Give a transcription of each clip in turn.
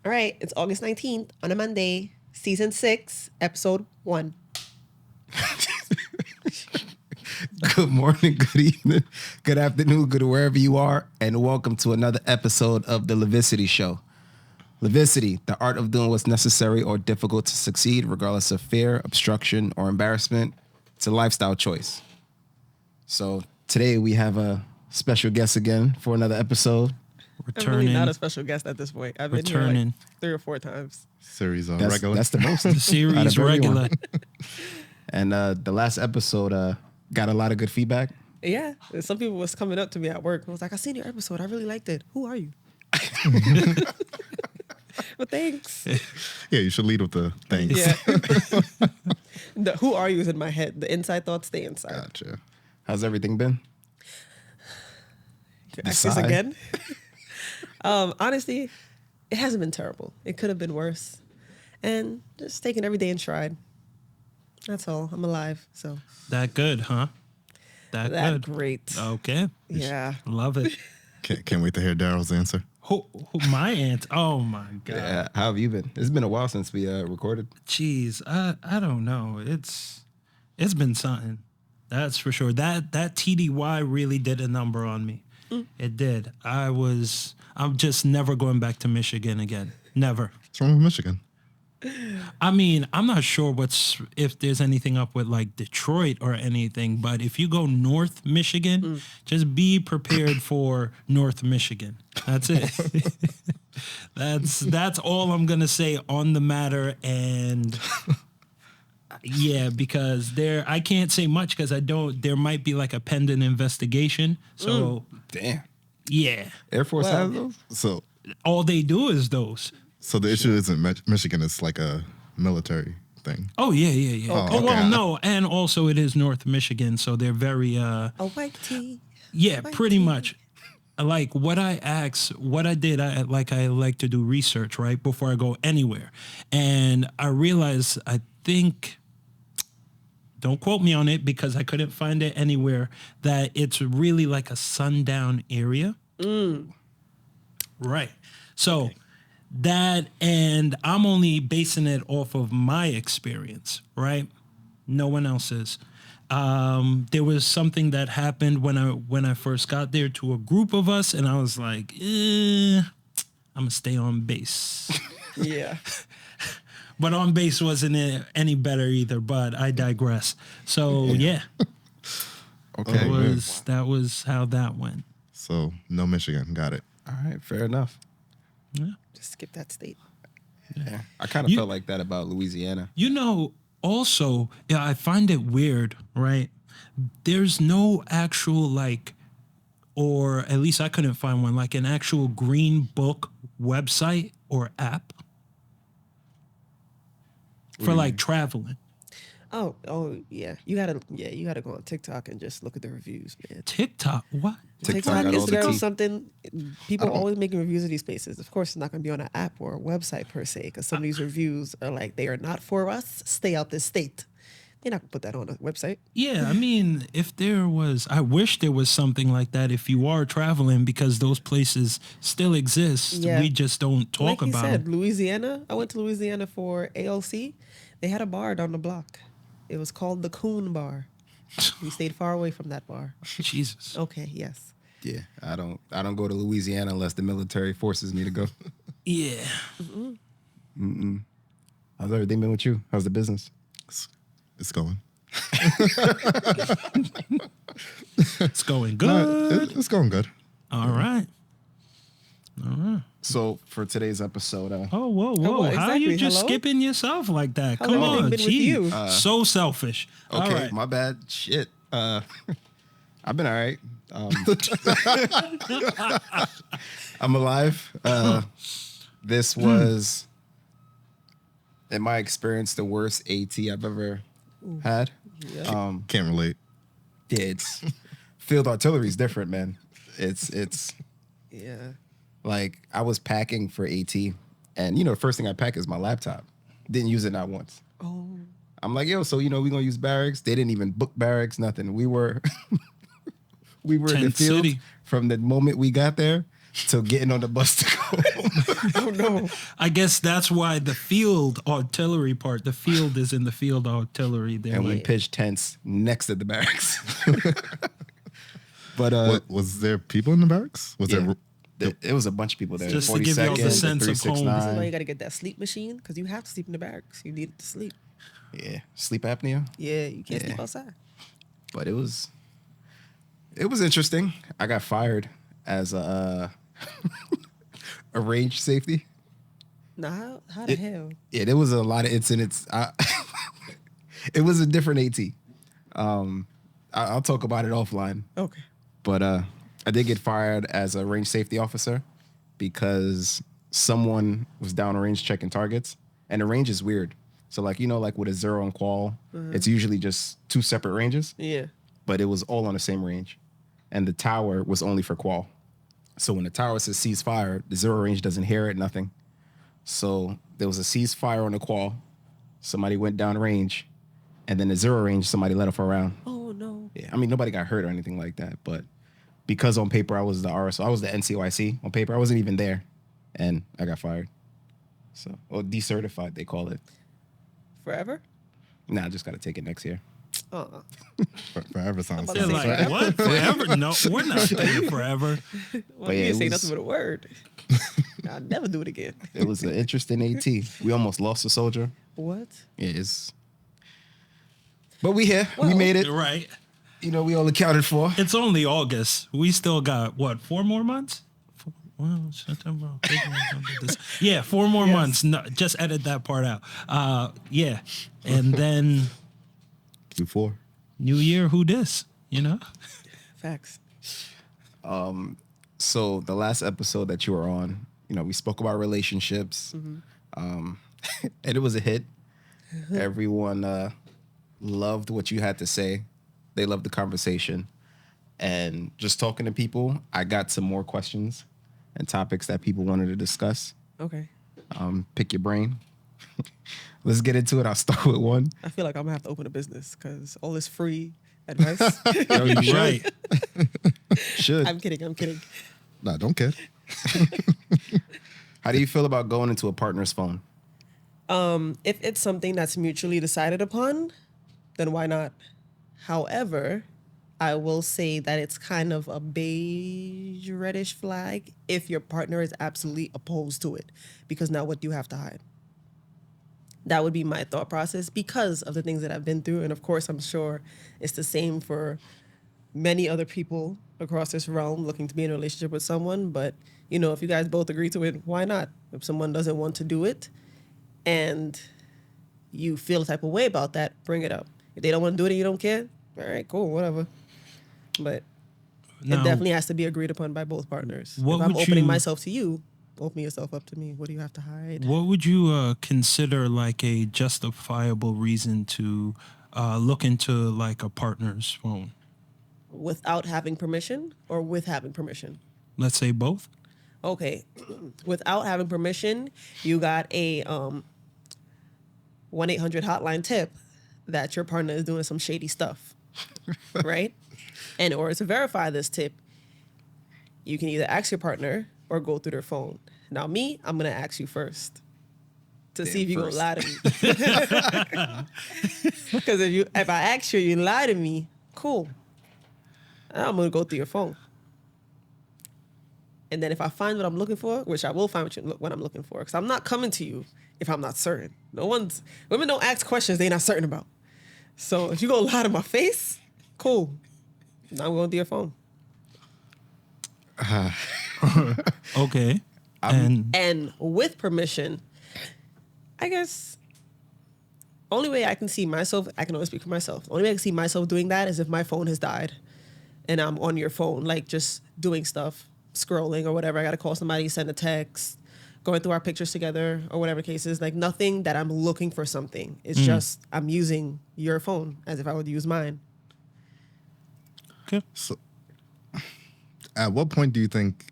All right, it's August 19th on a Monday, season 6, episode 1. Good morning, good evening, good afternoon, good wherever you are, and welcome to another episode of the Levicity Show. Levicity, the art of doing what's necessary or difficult to succeed, regardless of fear, obstruction, or embarrassment. It's a lifestyle choice. So today we have a special guest again for another episode. I'm really not a special guest at this point. I've been here like 3 or 4 times. Series That's regular. That's the most. The series regular. And the last episode got a lot of good feedback. Yeah, some people was coming up to me at work and was like, I seen your episode. I really liked it. Who are you? Well, thanks. Yeah, you should lead with the thanks. Yeah. The who are you is in my head. The inside thoughts stay inside. Gotcha. How's everything been? Ask this again. Honestly, it hasn't been terrible. It could have been worse. And just taking every day in stride. That's all. I'm alive. So That good, huh? That good. Great. Okay. Yeah. Love it. Can't wait to hear Daryl's answer. Who my aunt? Oh my God. Yeah, how have you been? It's been a while since we recorded. Jeez, I don't know. It's been something. That's for sure. That TDY really did a number on me. It did. I'm just never going back to Michigan again. Never. What's wrong with Michigan? I mean, I'm not sure if there's anything up with like Detroit or anything, but if you go North Michigan, just be prepared for North Michigan. That's it. That's all I'm gonna say on the matter. And yeah, because I can't say much because there might be like a pending investigation. So Damn. yeah, Air Force has those? So all they do is those. the issue isn't Michigan. It's like a military thing. Oh yeah. Oh, Well, okay. no, and also it is North Michigan, so they're very A white tee. yeah, White pretty tee. much. Like what I did, I like to do research right before I go anywhere, and I realized don't quote me on it because I couldn't find it anywhere, that it's really like a sundown area. Right. So that, and I'm only basing it off of my experience, right? No one else's. There was something that happened when I first got there to a group of us, and I was like, I'm gonna stay on base. Yeah. But on base wasn't any better either, but I digress. So yeah, Okay. that was how that went. So no Michigan. Got it. All right, fair enough. Just skip that state. Yeah. I kind of felt like that about Louisiana. You know, also, yeah, I find it weird, right? There's no actual or at least I couldn't find one, like an actual Green Book website or app for like traveling. Oh yeah. You gotta go on TikTok and just look at the reviews, man. TikTok, what? TikTok got all the Instagram, tea. something. People are always making reviews of these places. Of course, it's not gonna be on an app or a website per se, because some of these reviews are like, they are not for us. Stay out this state. They're not gonna put that on a website. Yeah, I mean, I wish there was something like that if you are traveling, because those places still exist. Yeah. We just don't talk Like about he said, them. Louisiana. I went to Louisiana for ALC. They had a bar down the block. It was called the Coon Bar. We stayed far away from that bar. Jesus. Okay, yes. Yeah, I don't go to Louisiana unless the military forces me to go. Yeah. How's everything been with you? How's the business? It's going. It's going No, good. it's going good. All right. So for today's episode, Oh, whoa. Hello, How are you exactly. just Hello? skipping yourself like that? How Come long have on, they been with gee. you? So selfish. okay, All right. my bad. Shit. I've been all right. I'm alive. This was, in my experience, the worst AT I've ever had. Can't relate. Yeah, it's field artillery is different, man. It's Yeah. like I was packing for AT, and the first thing I pack is my laptop. Didn't use it not once. Oh. I'm like, yo, so we're gonna use barracks. They didn't even book barracks, nothing. We were in the Tent field City. from the moment we got there till getting on the bus to go Oh no. I guess that's why the field artillery part, the field is in the field artillery there. And we Like, pitched tents next to the barracks. But Was there people in the barracks? Was yeah, there? it was a bunch of people there. Just to give you all the 42nd, sense of home. 369. This is why you got to get that sleep machine because you have to sleep in the barracks. You need to sleep. Yeah, sleep apnea. Yeah, you can't Yeah. sleep outside. But it was interesting. I got fired as a range safety. Now, how the hell? Yeah, there was a lot of incidents. It was a different AT. I'll talk about it offline. Okay. But I did get fired as a range safety officer because someone was downrange checking targets, and the range is weird. So like like with a zero and qual, it's usually just two separate ranges, Yeah. but it was all on the same range, and the tower was only for qual. So when the tower says ceasefire, the zero range doesn't hear it, nothing. So there was a ceasefire on the qual. Somebody went down range, and then the zero range, somebody let off a round. Oh no. Yeah, I mean, nobody got hurt or anything like that, but because on paper I was the RSO, I was the NCYC. On paper, I wasn't even there, and I got fired. So, or decertified, they call it. Forever? Nah, I just got to take it next year. Forever sounds. I'm about they're to say like, forever. what? Forever? No, we're not there forever. Well, yeah, you it didn't say was- nothing but a word. I'll never do it again. It was an interesting AT. We almost lost a soldier. What? Yeah, but we here. We Well- made it. Right. We all accounted for. It's only August. We still got, what, 4 more months? Well, September, October, November, yeah, 4 more months. No, just edit that part out. Yeah. And then Q4. New Year, who dis? Facts. So the last episode that you were on, we spoke about relationships, and it was a hit. Everyone loved what you had to say. They loved the conversation, and just talking to people, I got some more questions and topics that people wanted to discuss. Okay. Pick your brain. Let's get into it. I'll start with one. I feel like I'm gonna have to open a business because all this free advice. Yo, you should. Right. Should. I'm kidding. I'm kidding. Nah, don't kid. How do you feel about going into a partner's phone? If it's something that's mutually decided upon, then why not? However, I will say that it's kind of a beige reddish flag if your partner is absolutely opposed to it, because now what do you have to hide? That would be my thought process because of the things that I've been through. And of course, I'm sure it's the same for many other people across this realm looking to be in a relationship with someone. But, if you guys both agree to it, why not? If someone doesn't want to do it and you feel a type of way about that, bring it up. If they don't want to do it and you don't care, all right, cool, whatever. But Now, it definitely has to be agreed upon by both partners. What If I'm would opening you- myself to you, open yourself up to me. What do you have to hide? what would you consider like a justifiable reason to look into like a partner's phone? Without having permission or with having permission? Let's say both. Okay. Without having permission, you got a 1-800 hotline tip that your partner is doing some shady stuff, right? And in order to verify this tip, you can either ask your partner or go through their phone. Now, me, I'm gonna ask you first to see if you're gonna first. lie to me. Because if I ask you, you lie to me, cool. I'm gonna go through your phone. And then if I find what I'm looking for, which I will find what I'm looking for, because I'm not coming to you if I'm not certain. Women don't ask questions they're not certain about. So if you go lie to my face, cool. Now I'm going through your phone. Okay. And And with permission, I guess only way I can see myself, I can only speak for myself. The only way I can see myself doing that is if my phone has died and I'm on your phone, like just doing stuff, scrolling or whatever. I got to call somebody, send a text, going through our pictures together or whatever case is. Like nothing that I'm looking for something. It's just I'm using your phone as if I would use mine. okay. So, at what point do you think,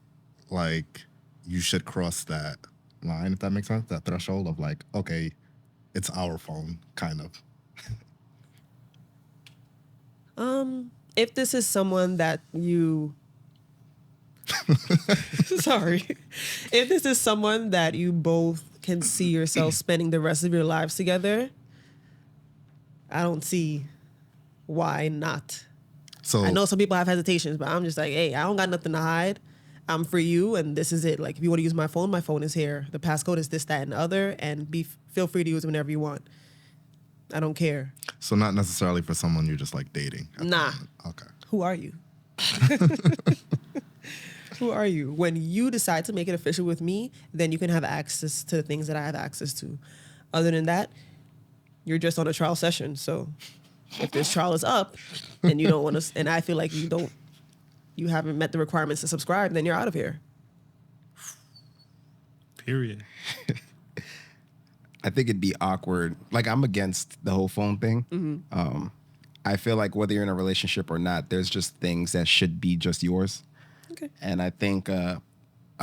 like, you should cross that line, if that makes sense? That threshold of, like, okay, it's our phone, kind of. If this is someone that you Sorry. If this is someone that you both can see yourself spending the rest of your lives together, I don't see why not. So I know some people have hesitations, but I'm just like, hey, I don't got nothing to hide. I'm for you, and this is it. Like, if you want to use my phone is here. The passcode is this, that, and the other, and feel free to use it whenever you want. I don't care. So not necessarily for someone you're just like dating. at the Nah. moment. Okay. Who are you? Who are you? When you decide to make it official with me, then you can have access to the things that I have access to. Other than that, you're just on a trial session. So if this trial is up and you don't want to, and I feel like you haven't met the requirements to subscribe, then you're out of here. Period. I think it'd be awkward. Like, I'm against the whole phone thing. I feel like whether you're in a relationship or not, there's just things that should be just yours. Okay. And I think a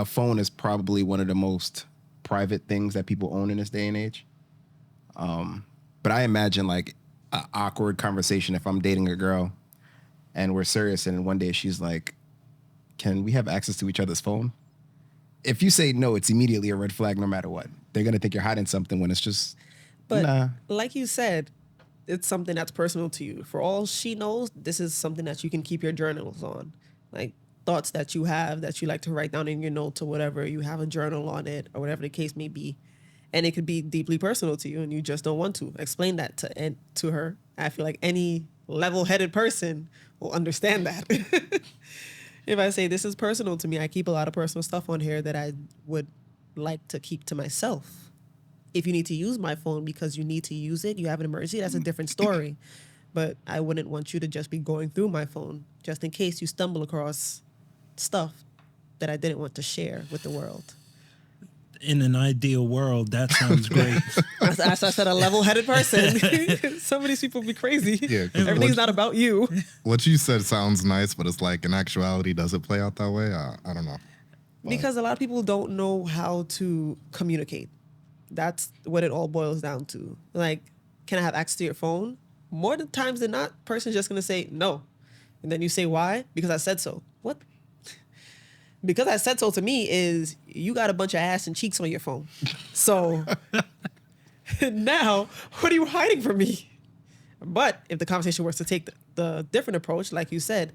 phone is probably one of the most private things that people own in this day and age. But I imagine like an awkward conversation if I'm dating a girl and we're serious and one day she's like, can we have access to each other's phone? If you say no, it's immediately a red flag no matter what. They're going to think you're hiding something when it's just, But nah. like you said, it's something that's personal to you. For all she knows, this is something that you can keep your journals on. Like thoughts that you have that you like to write down in your notes or whatever. You have a journal on it or whatever the case may be. And it could be deeply personal to you and you just don't want to. Explain that to her. I feel like any level-headed person will understand that. If I say this is personal to me, I keep a lot of personal stuff on here that I would like to keep to myself. If you need to use my phone because you need to use it, you have an emergency, that's a different story. But I wouldn't want you to just be going through my phone just in case you stumble across stuff that I didn't want to share with the world. In an ideal world, that sounds great. As I said, a level-headed person. Some of these people be crazy. Yeah, 'cause Everything's not about you. What you said sounds nice, but it's like in actuality, does it play out that way? I don't know. Because a lot of people don't know how to communicate. That's what it all boils down to. Like, can I have access to your phone? More than times than not, person's just gonna say no. And then you say why? Because I said so. What? Because I said so to me is you got a bunch of ass and cheeks on your phone. So now, what are you hiding from me? But if the conversation was to take the different approach, like you said,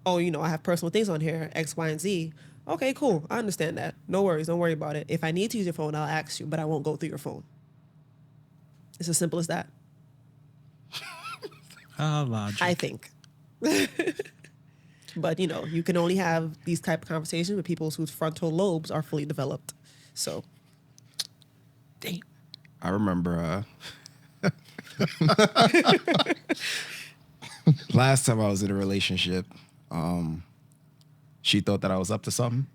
oh, you know, I have personal things on here, X, Y, and Z. Okay, cool. I understand that. No worries. Don't worry about it. If I need to use your phone, I'll ask you, but I won't go through your phone. It's as simple as that, Logic. I think. But, you know, you can only have these type of conversations with people whose frontal lobes are fully developed. So, damn. I remember last time I was in a relationship, she thought that I was up to something.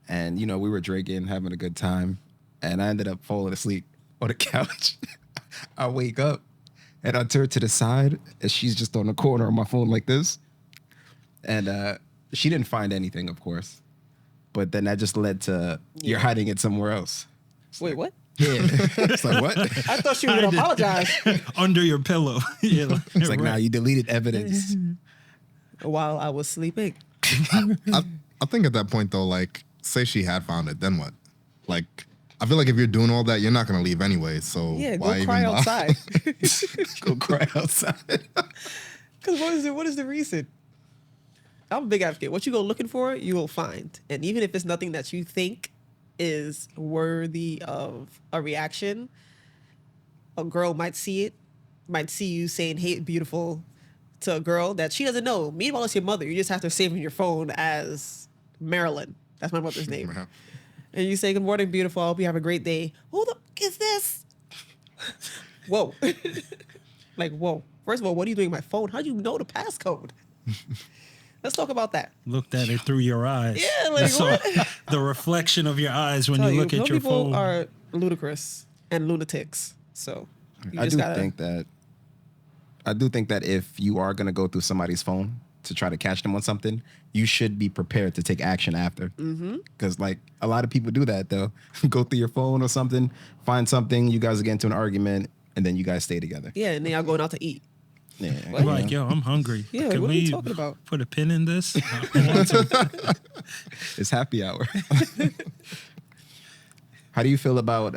And, you know, we were drinking, having a good time. And I ended up falling asleep on the couch. I wake up and I turn to the side and she's just on the corner on my phone like this. And she didn't find anything, of course. But then that just led to you're hiding it somewhere else. Wait, what? Yeah. It's like, what? I thought you were going to apologize. Under your pillow. Yeah, It's like, right. nah, you deleted evidence. While I was sleeping. I think at that point though, like, say she had found it, then what? Like, I feel like if you're doing all that, you're not gonna leave anyway. So Yeah, why go cry even bother? outside. Go cry outside. Because what is the reason? I'm a big advocate. What you go looking for, you will find. And even if it's nothing that you think is worthy of a reaction, a girl might see it, might see you saying, hey, beautiful, to a girl that she doesn't know. Meanwhile, it's your mother. You just have to save in your phone as Marilyn. That's my mother's name. Yeah. And you say, good morning, beautiful. I hope you have a great day. Who the fuck is this? Whoa. Like, whoa. First of all, what are you doing with my phone? How do you know the passcode? Let's talk about that. Looked at it through your eyes. Yeah, like, So, what? the reflection of your eyes when Tell you look some at your people phone. are ludicrous and lunatics. So you I just do gotta. think that if you are gonna go through somebody's phone to try to catch them on something, you should be prepared to take action after. Because like a lot of people do that though. Go through your phone or something, find something, you guys get into an argument, and then you guys stay together. Yeah, and then y'all going out to eat. Yeah, What? Like, yo, I'm hungry. Yeah, Can what are we you talking about? put a pin in this? I want some- it's happy hour. How do you feel about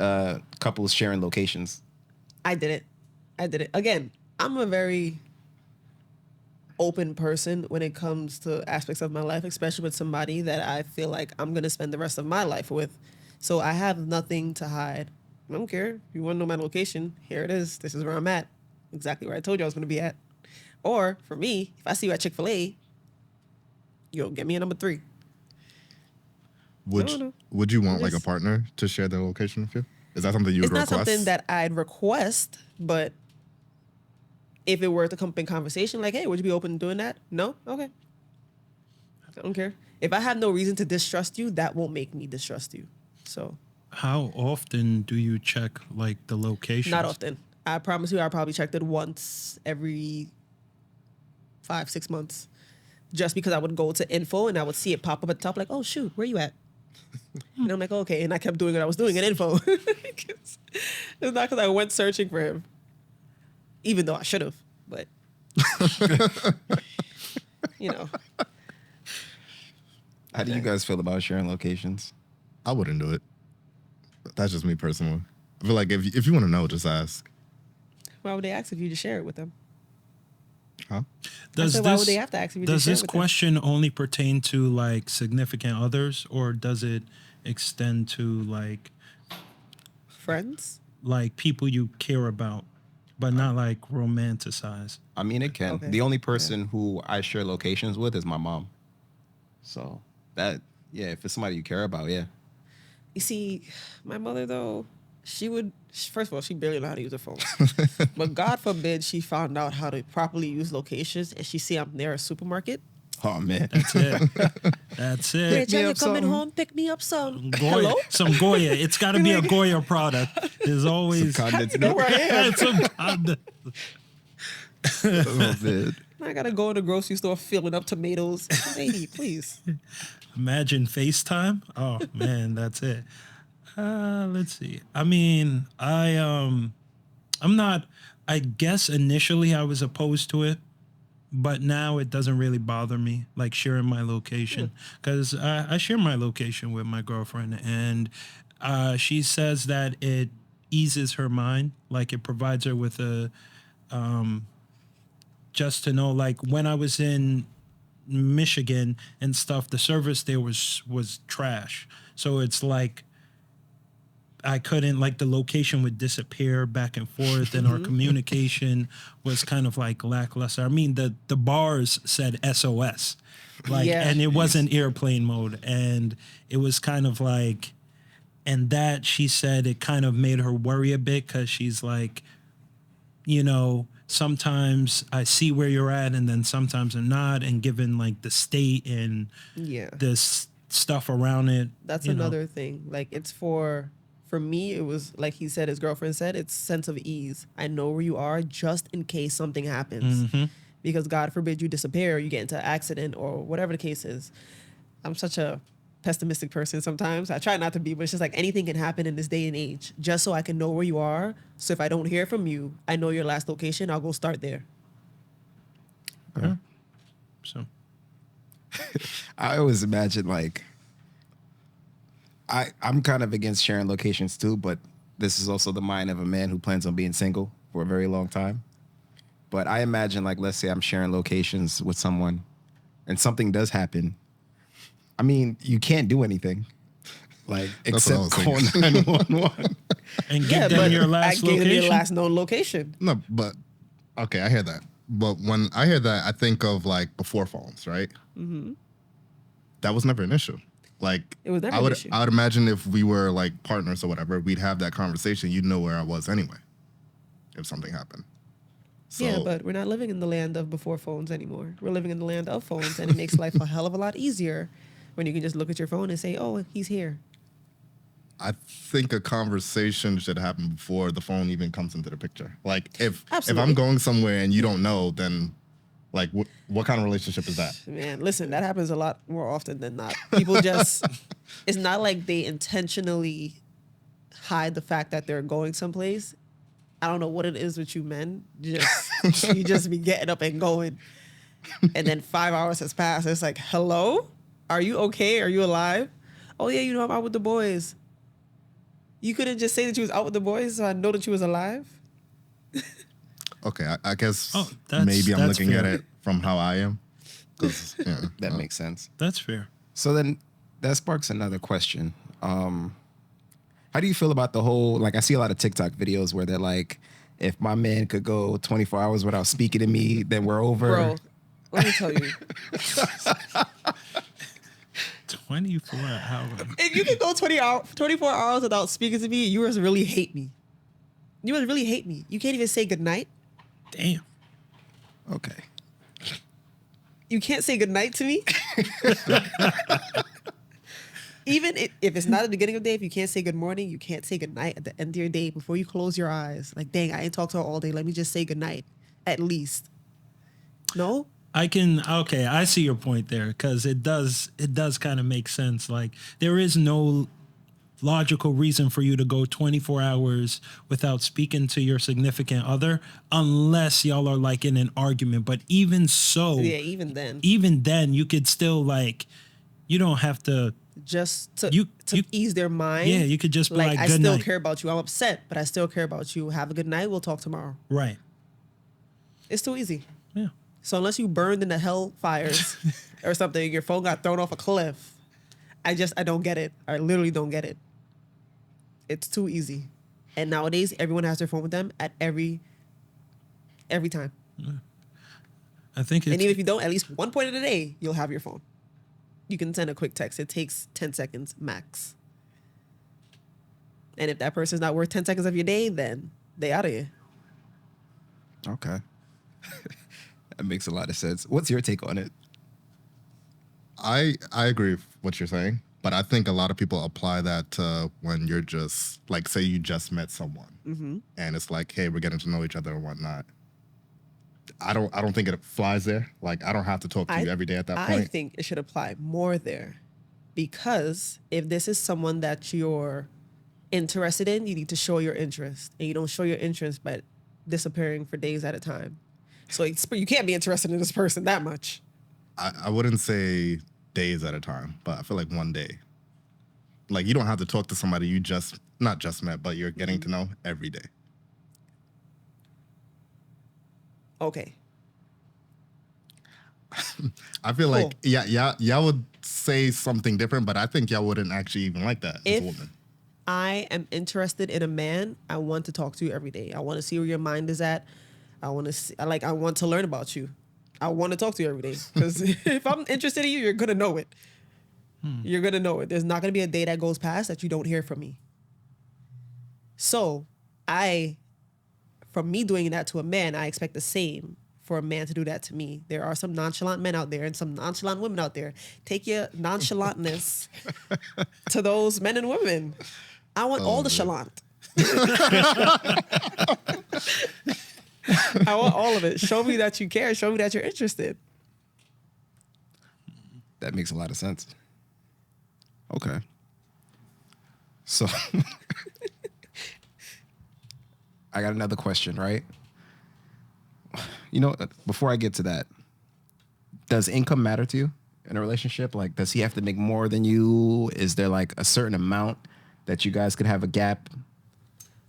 couples sharing locations? I did it. Again, I'm a very open person when it comes to aspects of my life, especially with somebody that I feel like I'm gonna spend the rest of my life with. So I have nothing to hide. I don't care. If you want to know my location, here it is. This is where I'm at. Exactly where I told you I was gonna be at. Or for me, if I see you at Chick-fil-A, yo, get me a number 3. No. Would you want like a Just- partner to share their location with you? Is that something you It's would not request? something that I'd request, but if it were to come up in conversation, like, hey, would you be open to doing that? No? Okay. I don't care. If I have no reason to distrust you, that won't make me distrust you. So, How often do you check like the location? not often. I promise you, I probably checked it once every 5-6 months. Just because I would go to info and I would see it pop up at the top, like, oh, shoot, where you at? And I'm like, okay. And I kept doing what I was doing in info. It's not because I went searching for him, even though I should have. But, you know, How do you guys feel about sharing locations? I wouldn't do it. That's just me personally. I feel like if you want to know, just ask. why would they ask if you just share it with them? Huh? Does said, this, why would they have to ask if you does just share this with them? question only pertain to like significant others, or does it extend to Friends? like people you care about, but not like romanticize? I mean, it can. Okay. The only person who I share locations with is my mom. So that, yeah, if it's somebody you care about, yeah. You see, my mother, though, first of all, she barely know how to use a phone. But God forbid she found out how to properly use locations and she see I'm near a supermarket. Oh man, That's it. That's it. me up something. home, pick me up some. Goya, Hello? some Goya. It's got to be a Goya product. There's always Some condensed You know milk. where I am. some condoms. Oh, man. I gotta go in the grocery store filling up tomatoes. Lady, please. Imagine FaceTime. Oh man, that's it. Let's see. I mean, I'm not. I guess initially I was opposed to it, but now it doesn't really bother me, like sharing my location, because I share my location with my girlfriend, and she says that it eases her mind, like it provides her with a just to know, like when I was in Michigan and stuff, the service there was trash. So it's like I couldn't, like, the location would disappear back and forth, and our communication was kind of like lackluster. I mean, the bars said SOS, like, Yeah. and it wasn't airplane mode, and it was kind of like, and that she said it kind of made her worry a bit because she's like, you know, sometimes I see where you're at, and then sometimes I'm not, and given like the state and Yeah. this stuff around it, That's you know. another thing. Like, it's for me, it was like he said, his girlfriend said, it's sense of ease. I know where you are just in case something happens. Because God forbid you disappear, or you get into an accident, or whatever the case is. I'm such a pessimistic person sometimes. I try not to be, but it's just like anything can happen in this day and age, just so I can know where you are. So if I don't hear from you, I know your last location, I'll go start there. So I always imagine like I'm kind of against sharing locations too, but this is also the mind of a man who plans on being single for a very long time. But I imagine, like, let's say I'm sharing locations with someone and something does happen. I mean, you can't do anything. Like, That's what I except was call 911. and give Yeah, them but your I last gave him location. your last known location. No, but okay, I hear that. But when I hear that, I think of like before phones, right? Mm-hmm. That was never an issue. Like, It was never I an would, issue. I would imagine if we were like partners or whatever, we'd have that conversation. You'd know where I was anyway, if something happened. So, Yeah, but we're not living in the land of before phones anymore. We're living in the land of phones, and it makes life a hell of a lot easier when you can just look at your phone and say, "Oh, he's here." I think a conversation should happen before the phone even comes into the picture. Like, if Absolutely. I'm going somewhere and you don't know, then like what kind of relationship is that? Man, listen, that happens a lot more often than not. People just, it's not like they intentionally hide the fact that they're going someplace. I don't know what it is with you men. Just You just be getting up and going. And then 5 hours has passed. It's like, hello? Are you okay? Are you alive? Oh, yeah, I'm out with the boys. You couldn't just say that you was out with the boys so I know that you was alive? Okay, I guess that's maybe I'm looking fair. at it from how I am. 'Cause, yeah, That makes sense. That's fair. So then that sparks another question. How do you feel about the whole, like I see a lot of TikTok videos where they're like, if my man could go 24 hours without speaking to me, then we're over. Bro, let me tell you. 24 hours. If you could go 24 hours without speaking to me, you must really hate me. You must really hate me. You can't even say goodnight. Damn. Okay. You can't say goodnight to me. Even if it's not at the beginning of the day, if you can't say good morning, you can't say goodnight at the end of your day before you close your eyes. Like, dang, I ain't talked to her all day. Let me just say goodnight, at least. No? I see your point there, because it does kind of make sense. Like, there is no logical reason for you to go 24 hours without speaking to your significant other unless y'all are like in an argument. But even so, Yeah, even then. even then you could still, like, you don't have to. Just to You- ease their mind. Yeah, you could just be like, I good still night. care about you. I'm upset, but I still care about you. Have a good night. We'll talk tomorrow. Right. It's too easy. Yeah. So unless you burned in the hell fires or something, your phone got thrown off a cliff, I don't get it. I literally don't get it. It's too easy. And nowadays, everyone has their phone with them at every time. I think And it's even if you don't, at least one point of the day, you'll have your phone. You can send a quick text. It takes 10 seconds max. And if that person's not worth 10 seconds of your day, then they out of here. Okay. That makes a lot of sense. What's your take on it? I agree with what you're saying, but I think a lot of people apply that to when you're just like, say you just met someone, and it's like, hey, we're getting to know each other and whatnot. I don't think it flies there. Like, I don't have to talk to you every day at that I point. think it should apply more there, because if this is someone that you're interested in, you need to show your interest, and you don't show your interest by disappearing for days at a time. So you can't be interested in this person that much. I wouldn't say days at a time, but I feel like one day. Like, you don't have to talk to somebody you not just met, but you're getting to know every day. Okay. I feel Cool. like, y'all would say something different, but I think y'all wouldn't actually even like that as a If woman. I am interested in a man, I want to talk to you every day. I want to see where your mind is at. I want to learn about you. I want to talk to you every day, because if I'm interested in you, you're gonna know it. You're gonna know it. There's not gonna be a day that goes past that you don't hear from me. So, from me doing that to a man, I expect the same for a man to do that to me. There are some nonchalant men out there and some nonchalant women out there. Take your nonchalantness to those men and women. I want all the chalant. I want all of it. Show me that you care. Show me that you're interested. That makes a lot of sense. Okay. So I got another question, right? You know, before I get to that, does income matter to you in a relationship? Like, does he have to make more than you? Is there like a certain amount that you guys could have a gap?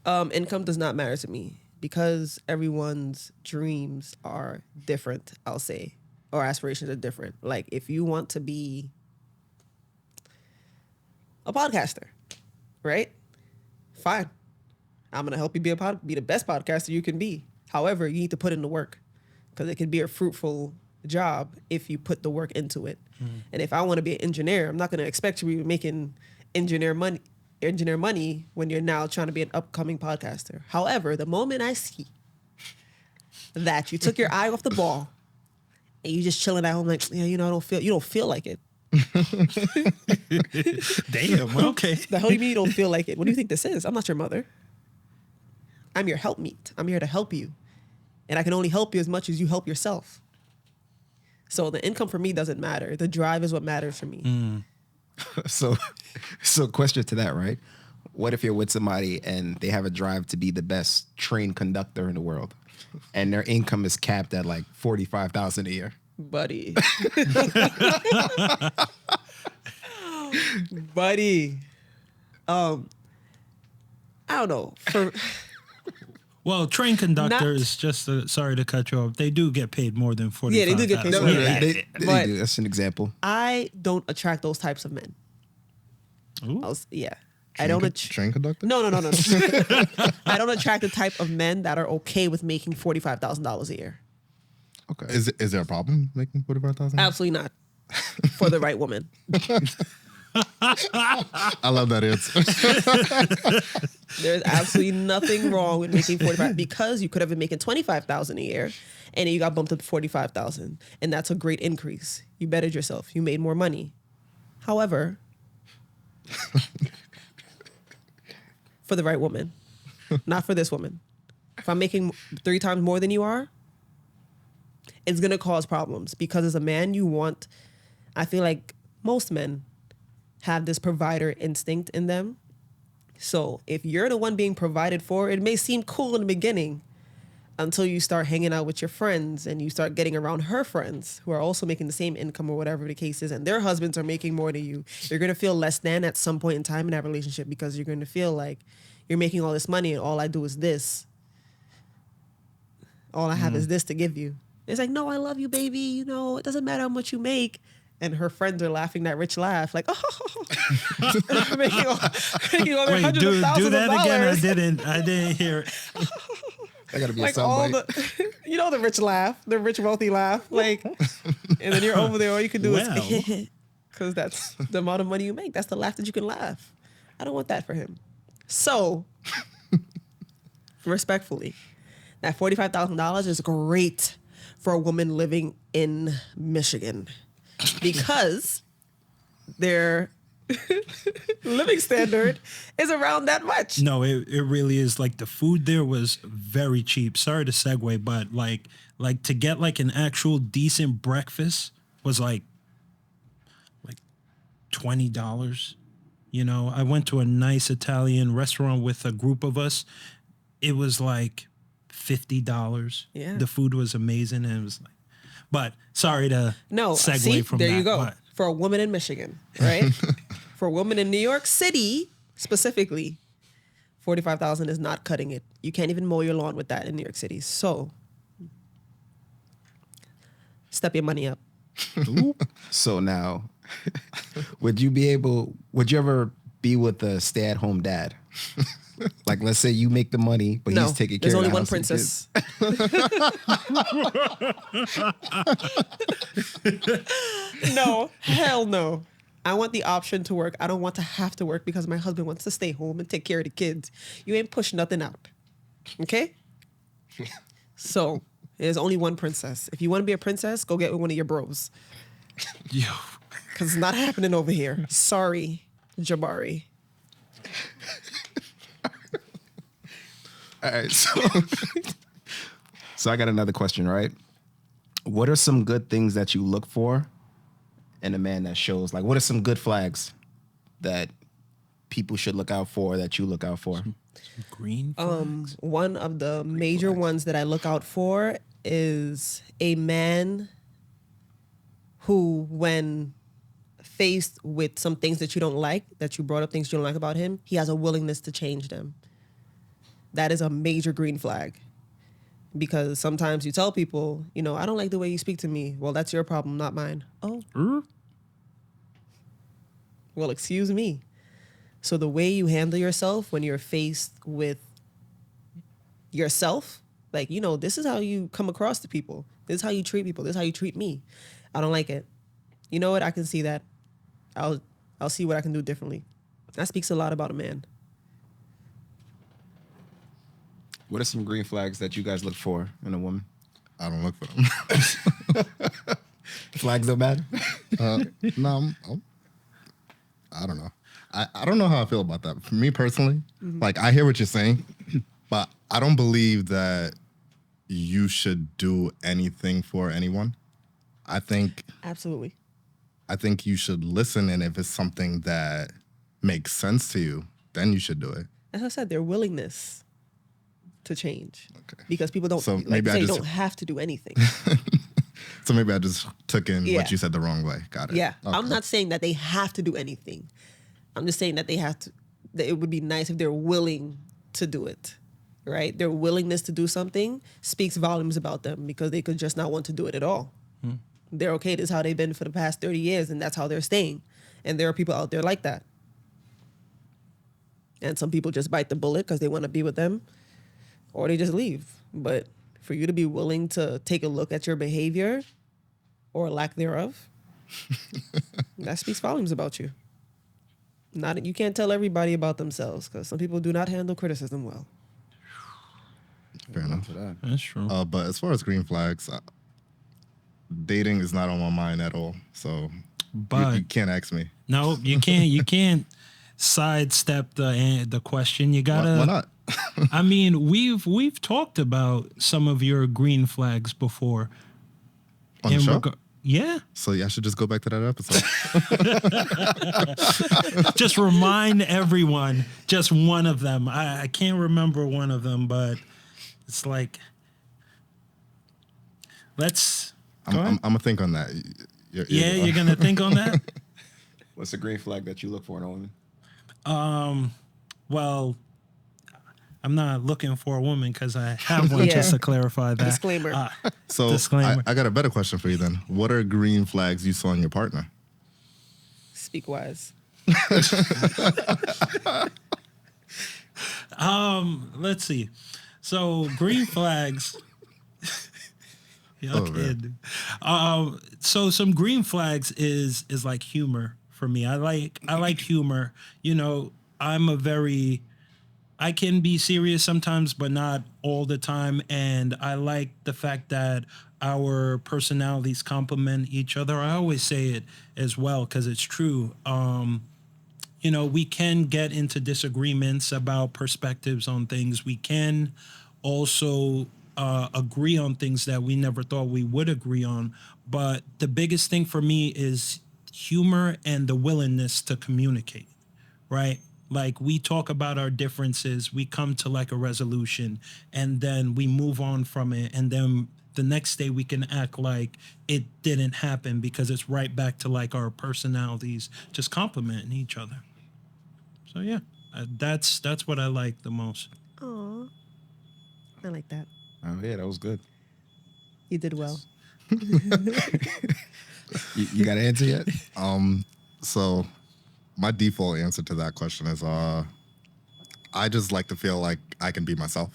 Income does not matter to me, because everyone's dreams are different, I'll say, or aspirations are different. Like, if you want to be a podcaster, right? Fine. I'm going to help you be the best podcaster you can be. However, you need to put in the work, because it can be a fruitful job if you put the work into it. And if I want to be an engineer, I'm not going to expect you to be making engineer money when you're now trying to be an upcoming podcaster. However, the moment I see that you took your eye off the ball and you just chilling at home, like, yeah, you don't feel like it. damn. Okay. The hell do you mean you don't feel like it? What do you think this is? I'm not your mother. I'm your helpmeet. I'm here to help you. And I can only help you as much as you help yourself. So the income for me doesn't matter. The drive is what matters for me. So question to that, right? what if you're with somebody and they have a drive to be the best train conductor in the world, and their income is capped at like $45,000 a year? Buddy. Buddy. I don't know. Well, train conductors, sorry to cut you off, they do get paid more than 45. Yeah, they do get paid No, more no, than no, that. they But- do. That's an example. I don't attract those types of men. Ooh. I don't. Train conductor? No. I don't attract the type of men that are okay with making $45,000 a year. Okay. Is there a problem making 45,000? Absolutely not. For the right woman. I love that answer. There's absolutely nothing wrong with making 45 because you could have been making 25,000 a year and then you got bumped up to 45,000, and that's a great increase. You bettered yourself. You made more money. However, for the right woman, not for this woman. If I'm making 3 times more than you are, it's going to cause problems because as a man, I feel like most men have this provider instinct in them. So if you're the one being provided for, it may seem cool in the beginning until you start hanging out with your friends and you start getting around her friends who are also making the same income or whatever the case is, and their husbands are making more than you. You're going to feel less than at some point in time in that relationship because you're going to feel like you're making all this money and all I do is this. All I have is this to give you. It's like, no, I love you, baby. You know, it doesn't matter how much you make. And her friends are laughing that rich laugh, like, oh, making all their Wait, hundreds of do thousands that of again. dollars. I didn't hear it. I gotta be Like a all soundbite. the, the rich laugh, the rich wealthy laugh, like, and then you're over there. All you can do is, because that's the amount of money you make. That's the laugh that you can laugh. I don't want that for him. So, respectfully, that $45,000 is great for a woman living in Michigan because their living standard is around that much. No, it really is. Like the food there was very cheap. Sorry to segue, but like to get like an actual decent breakfast was like $20. You know, I went to a nice Italian restaurant with a group of us. It was like $50. Yeah. The food was amazing, and it was like. But sorry to segue see, from there that. you go. But For a woman in Michigan, right? For a woman in New York City specifically, 45,000 is not cutting it. You can't even mow your lawn with that in New York City. So, step your money up. So now, would you ever be with a stay-at-home dad? Like, let's say you make the money, but No, he's taking care there's of only the one house and princess. No, hell no. I want the option to work. I don't want to have to work because my husband wants to stay home and take care of the kids. You ain't push nothing out. Okay? So, there's only one princess. If you want to be a princess, go get with one of your bros. yo, Because it's not happening over here. Sorry, Jabari. All right, so I got another question, right? What are some good things that you look for in a man that shows? Like, what are some good flags that people should look out for, that you look out for? green. One of the major ones that I look out for is a man who, when faced with some things that you don't like, that you brought up things you don't like about him, he has a willingness to change them. That is a major green flag. Because sometimes you tell people, I don't like the way you speak to me. Well, that's your problem, not mine. Oh, well, excuse me. So the way you handle yourself when you're faced with yourself, like, this is how you come across to people. This is how you treat people. This is how you treat me. I don't like it. You know what? I can see that. I'll see what I can do differently. That speaks a lot about a man. What are some green flags that you guys look for in a woman? I don't look for them. Flags don't matter? No, I don't know. I don't know how I feel about that. For me personally, like I hear what you're saying, but I don't believe that you should do anything for anyone. I think Absolutely. you should listen, and if it's something that makes sense to you, then you should do it. As I said, their willingness to change. Okay. Because people don't, So like maybe you I say, just- don't have to do anything. So maybe I just took in Yeah. what you said the wrong way. Got it. Yeah. Okay. I'm not saying that they have to do anything. I'm just saying that they have to, that it would be nice if they're willing to do it, right? Their willingness to do something speaks volumes about them because they could just not want to do it at all. They're okay. This is how they've been for the past 30 years, and that's how they're staying. And there are people out there like that. And some people just bite the bullet because they want to be with them, or they just leave. But for you to be willing to take a look at your behavior or lack thereof, that speaks volumes about you. Not you can't tell everybody about themselves because some people do not handle criticism well. Fair enough. For that. That's true. But as far as green flags, dating is not on my mind at all. So But you can't ask me. no, you can't. You can't sidestep the question. You gotta. Why not? I mean, we've talked about some of your green flags before. On the show? Yeah. So yeah, I should just go back to that episode. Just remind everyone just one of them. I can't remember one of them, but it's like let's. I'm gonna think on that. You're gonna think on that. What's the green flag that you look for in a woman? Well, I'm not looking for a woman because I have one. Yeah. Just to clarify that. Disclaimer. So Disclaimer. I got a better question for you then. What are green flags you saw in your partner? Speak wise. Let's see. So green flags. Oh, kid. So some green flags is like humor for me. I like humor. You know, I can be serious sometimes, but not all the time. And I like the fact that our personalities complement each other. I always say it as well because it's true. You know, we can get into disagreements about perspectives on things. We can also agree on things that we never thought we would agree on. But the biggest thing for me is humor and the willingness to communicate, right? Like we talk about our differences, we come to like a resolution, and then we move on from it. And then the next day we can act like it didn't happen because it's right back to like our personalities just complementing each other. So yeah, that's what I like the most. Aw. I like that. Oh yeah, that was good. You did well. You got an answer yet? So my default answer to that question is I just like to feel like I can be myself.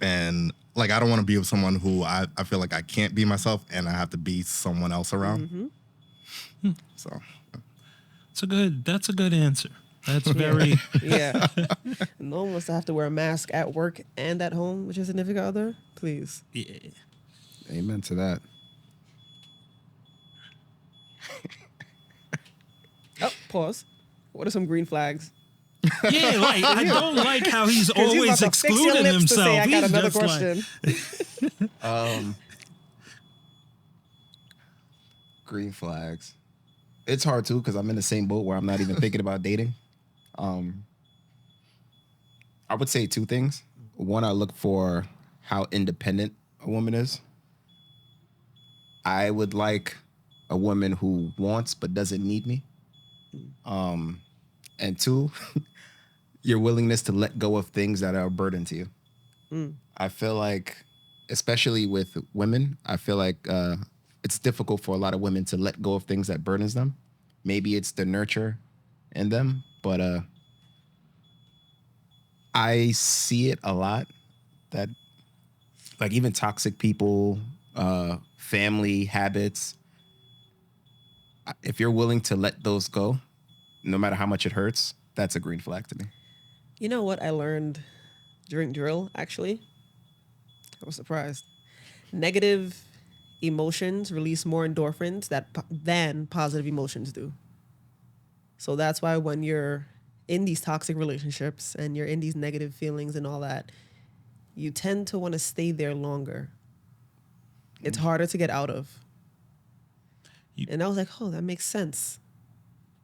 And like I don't want to be with someone who I feel like I can't be myself and I have to be someone else around. So That's a good answer. That's very Yeah. No one wants to have to wear a mask at work and at home with your significant other. Please. yeah. Amen to that. Oh, pause. What are some green flags? Yeah, like I don't like how he's 'Cause you always about to fix your excluding lips to say, himself. I got He's another just like, question. Green flags. It's hard too because I'm in the same boat where I'm not even thinking about dating. I would say two things. One, I look for how independent a woman is. I would like a woman who wants but doesn't need me. And two, your willingness to let go of things that are a burden to you. I feel like, especially with women, I feel like it's difficult for a lot of women to let go of things that burdens them. Maybe it's the nurture in them, but I see it a lot that like even toxic people, family habits, if you're willing to let those go, no matter how much it hurts, that's a green flag to me. You know what I learned during drill, actually? I was surprised. Negative emotions release more endorphins than positive emotions do. So that's why when you're in these toxic relationships and you're in these negative feelings and all that, you tend to want to stay there longer. It's harder to get out of. And I was like, oh, that makes sense.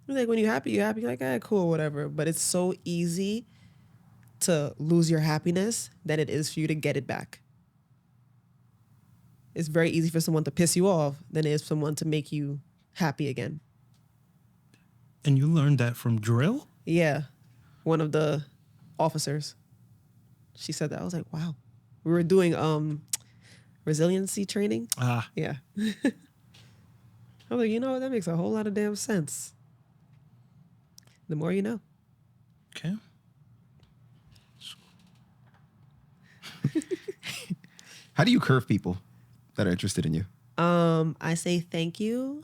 Like when you're happy, you're like, cool, whatever. But it's so easy to lose your happiness than it is for you to get it back. It's very easy for someone to piss you off than it is for someone to make you happy again. And you learned that from drill? Yeah. One of the officers. She said that. I was like, wow. We were doing resiliency training. Ah, Yeah. I was like, you know, that makes a whole lot of damn sense. The more you know. okay. How do you curve people that are interested in you? I say thank you.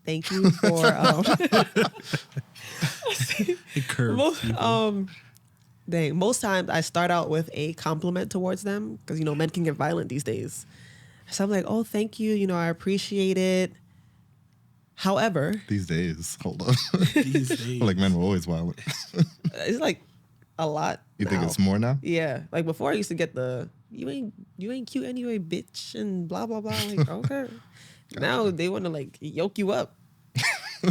Thank you for It curved. most times I start out with a compliment towards them because you know men can get violent these days. So I'm like, oh, thank you. You know, I appreciate it. However, These days, hold on. These days. Like men were always violent. it's like a lot. You think now. it's more now? Yeah, like before I used to get the you ain't cute anyway, bitch, and blah blah blah. Like okay, now they want to like yoke you up.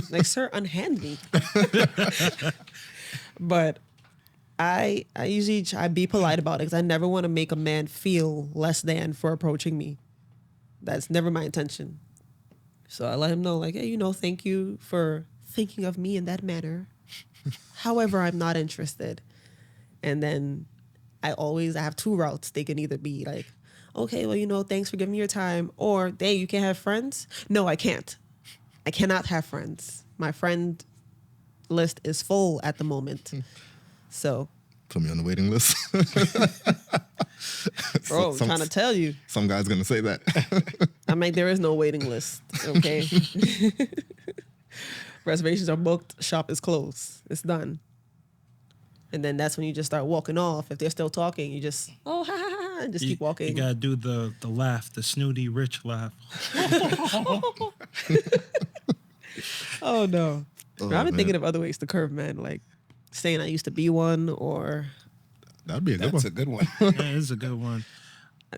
Like sir, unhand me. But I usually try to be polite about it because I never want to make a man feel less than for approaching me. That's never my intention. So I let him know like, hey, you know, thank you for thinking of me in that manner. However, I'm not interested. And then I have two routes. They can either be like, okay, well, you know, thanks for giving me your time. Or, hey, you can't have friends? No, I can't. I cannot have friends. My friend list is full at the moment. So, Put me on the waiting list. bro, I'm trying to tell you. Some guy's gonna say that. I'm like, there is no waiting list, okay? Reservations are booked, shop is closed. It's done. And then that's when you just start walking off. If they're still talking, you just, oh, ha, ha, ha, and just keep walking. You gotta do the laugh, the snooty rich laugh. Oh, no. Oh, I've been man. thinking of other ways to curve men, like saying I used to be one or That'd be a good That's one. a good one. That is a good one.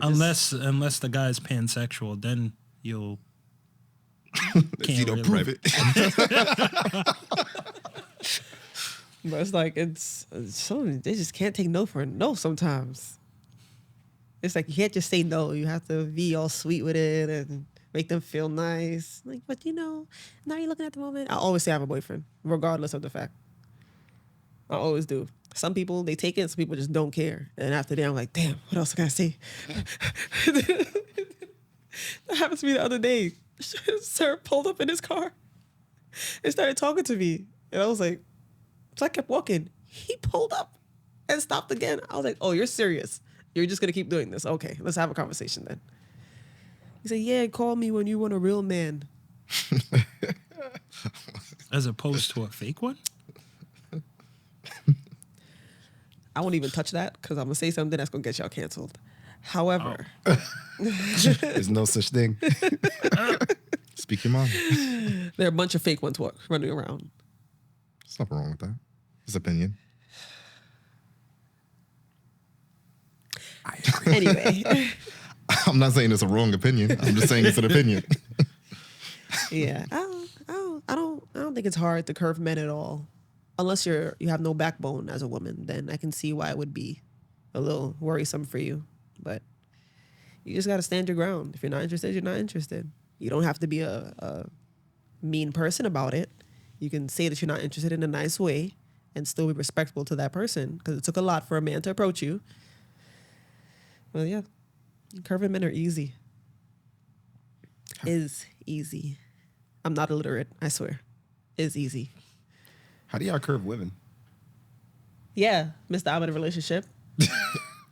Unless the guy's pansexual, then you'll You don't really- prove it. but it's like it's some they just can't take no for a no sometimes. It's like you can't just say no. You have to be all sweet with it and make them feel nice. Like, but you know, now you're looking at the moment. I always say I have a boyfriend, regardless of the fact. I always do. Some people they take it, some people just don't care. And after that, I'm like, damn, what else can I say? That happened to me the other day. Sir pulled up in his car and started talking to me, and I was like, so I kept walking. He pulled up and stopped again. I was like, oh, you're serious. You're just going to keep doing this. Okay, let's have a conversation then. He said, yeah, call me when you want a real man. as opposed to a fake one. I won't even touch that because I'm going to say something that's going to get y'all canceled. However, There's no such thing. Speak your mind. there are a bunch of fake ones running around. There's nothing wrong with that. His opinion. Anyway, I'm not saying it's a wrong opinion. I'm just saying it's an opinion. yeah, I don't think it's hard to curve men at all, unless you have no backbone as a woman. Then I can see why it would be a little worrisome for you. But you just got to stand your ground. If you're not interested, you're not interested. You don't have to be a mean person about it. You can say that you're not interested in a nice way and still be respectful to that person because it took a lot for a man to approach you. Well, yeah, curving men are easy. Is easy. I'm not illiterate, I swear. Is easy. How do y'all curve women? Yeah, Mr. I'm in a relationship.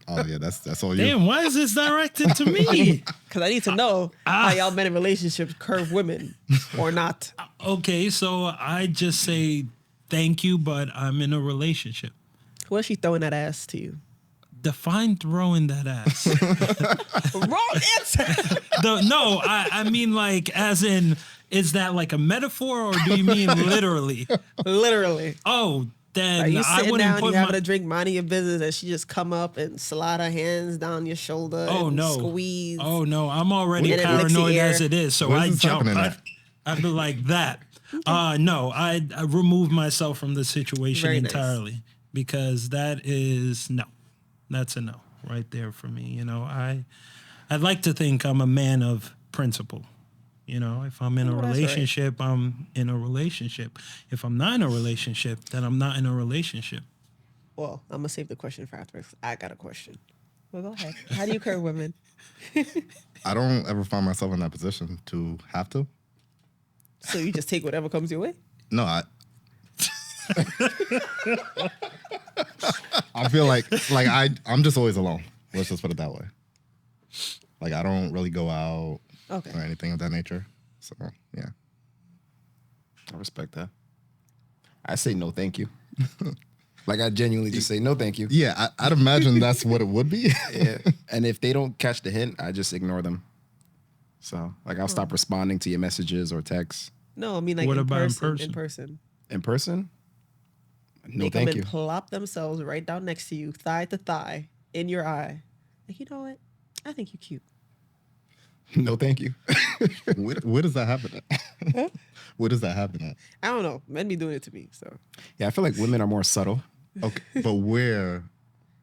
Oh yeah, that's all you. Damn, why is this directed to me? Because I need to know how y'all men in relationships curve women or not. Okay, so I just say thank you, but I'm in a relationship. What if she throwing that ass to you? Define throwing that ass. Wrong answer. No, I mean like as in, is that like a metaphor or do you mean literally? Literally. Oh, then Like you I sitting wouldn't down, put you having my. a drink, minding your business, and she just come up and slide her hands down your shoulder. Oh and no! Squeeze. Oh no! I'm already And it licks your paranoid ear. as it is, so Where's I this jump. happening at? I'd be like that. No, I removed myself from the situation Very nice. entirely because that is no. That's a no right there for me. You know, I'd like to think I'm a man of principle. You know, if I'm in a Well, that's right. relationship, I'm in a relationship. If I'm not in a relationship, then I'm not in a relationship. Well, I'm gonna save the question for after. I got a question. Well, go ahead. How do you curve women? I don't ever find myself in that position to have to. So you just take whatever comes your way? No, I feel like I'm just always alone. Let's just put it that way. Like I don't really go out Okay. or anything of that nature. So yeah. I respect that. I say no, thank you. Like I genuinely just say no, thank you. Yeah, I'd imagine that's what it would be. Yeah. And if they don't catch the hint, I just ignore them. So like I'll stop responding to your messages or texts. No, I mean like What in about in person. person? In person. In person? No, They come thank and you. plop themselves right down next to you, thigh to thigh, in your eye. Like, you know what? I think you're cute. No, thank you. Where does that happen at? Where does that happen at? I don't know. Men be doing it to me. So Yeah, I feel like women are more subtle. Okay, but where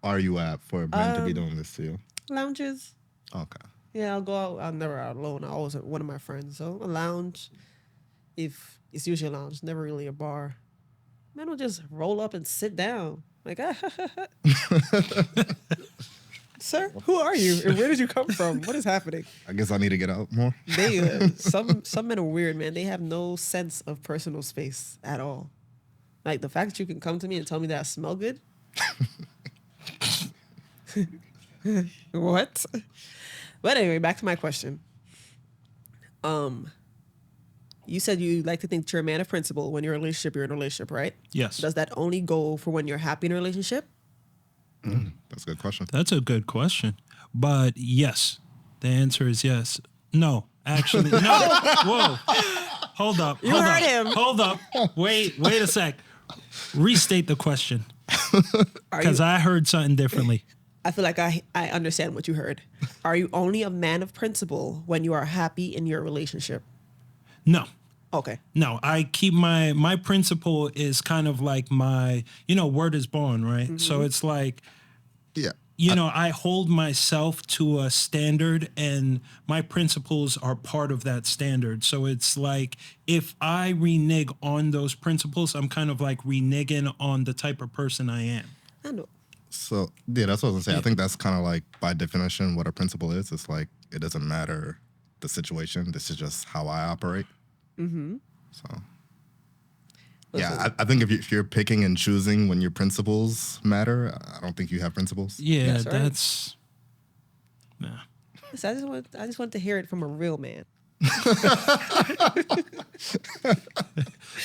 are you at for men to be doing this to you? lounges. Okay. Yeah, I'll go out. I'm never out alone. I always with one of my friends. So a lounge. If it's usually a lounge, never really a bar. Men will just roll up and sit down. Like, sir, who are you? And where did you come from? What is happening? I guess I need to get out more. They some men are weird, man. They have no sense of personal space at all. Like the fact that you can come to me and tell me that I smell good. What? But anyway, back to my question. You said you like to think that you're a man of principle. When you're in a relationship, you're in a relationship, right? Yes. Does that only go for when you're happy in a relationship? That's a good question. That's a good question. But yes, the answer is yes. No, actually, no. Whoa. Hold up. You hold heard up, him. Hold up. Wait a sec. Restate the question. Are Because you, I heard something differently. I feel like I understand what you heard. Are you only a man of principle when you are happy in your relationship? No. Okay. No, I keep my principle is kind of like my, word is born, right? So it's like, Yeah. I hold myself to a standard and my principles are part of that standard. So it's like if I renege on those principles, I'm kind of like reneging on the type of person I am. I know. So yeah, that's what I was gonna say. I think that's kind of like by definition what a principle is. It's like it doesn't matter the situation. This is just how I operate. Mm-hmm. So yeah, I think if you're picking and choosing when your principles matter, I don't think you have principles. Yeah, That's right. that's nah. Listen, I just want to hear it from a real man.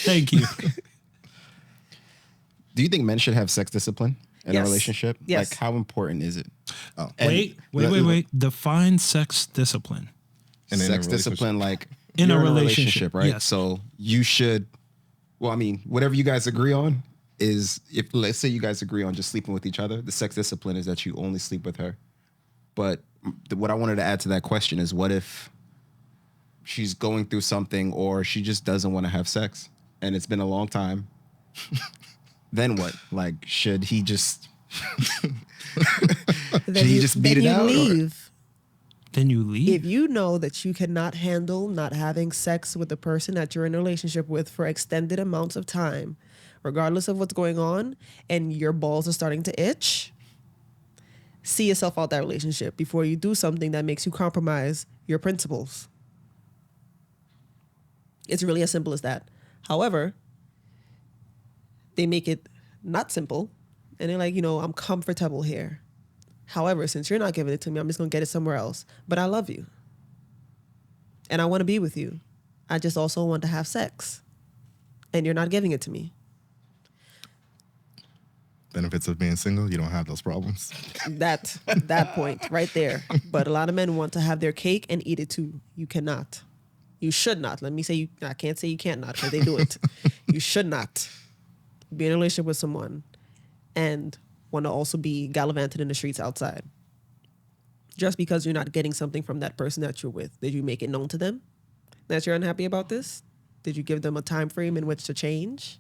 Thank you. Do you think men should have sex discipline in Yes. a relationship? Yes. Like, how important is it? Oh, And Wait. Define sex discipline. And in a Sex discipline, like In a you're relationship, right? yes. So you should. Well, I mean, whatever you guys agree on is if let's say you guys agree on just sleeping with each other, the sex discipline is that you only sleep with her. But what I wanted to add to that question is, what if she's going through something or she just doesn't want to have sex and it's been a long time? Then what? Like, should he just Then you just beat then it you out, or- leave. Then you leave. If you know that you cannot handle not having sex with the person that you're in a relationship with for extended amounts of time, regardless of what's going on, and your balls are starting to itch, see yourself out that relationship before you do something that makes you compromise your principles. It's really as simple as that. However, they make it not simple, and they're like, I'm comfortable here. However, since you're not giving it to me, I'm just going to get it somewhere else. But I love you. And I want to be with you. I just also want to have sex. And you're not giving it to me. benefits of being single, you don't have those problems. That point right there. But a lot of men want to have their cake and eat it too. You cannot. You should not. Let me say I can't say you can't not because they do it. You should not be in a relationship with someone and want to also be gallivanted in the streets outside. Just because you're not getting something from that person that you're with. Did you make it known to them that you're unhappy about this? Did you give them a time frame in which to change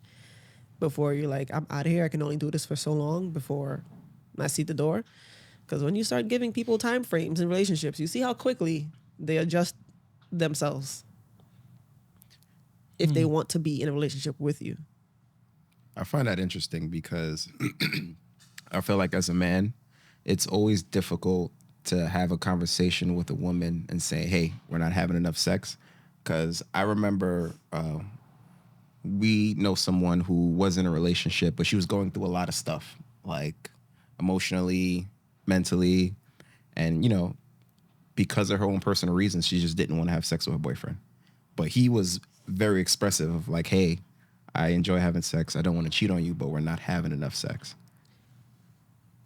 before you're like, I'm out of here. I can only do this for so long before I see the door. Because when you start giving people time frames in relationships, you see how quickly they adjust themselves if they want to be in a relationship with you. I find that interesting because I feel like as a man, it's always difficult to have a conversation with a woman and say, hey, we're not having enough sex. Because I remember we know someone who was in a relationship, but she was going through a lot of stuff, like emotionally, mentally, and, you know, because of her own personal reasons, she just didn't want to have sex with her boyfriend. But he was very expressive of like, hey, I enjoy having sex. I don't want to cheat on you, but we're not having enough sex.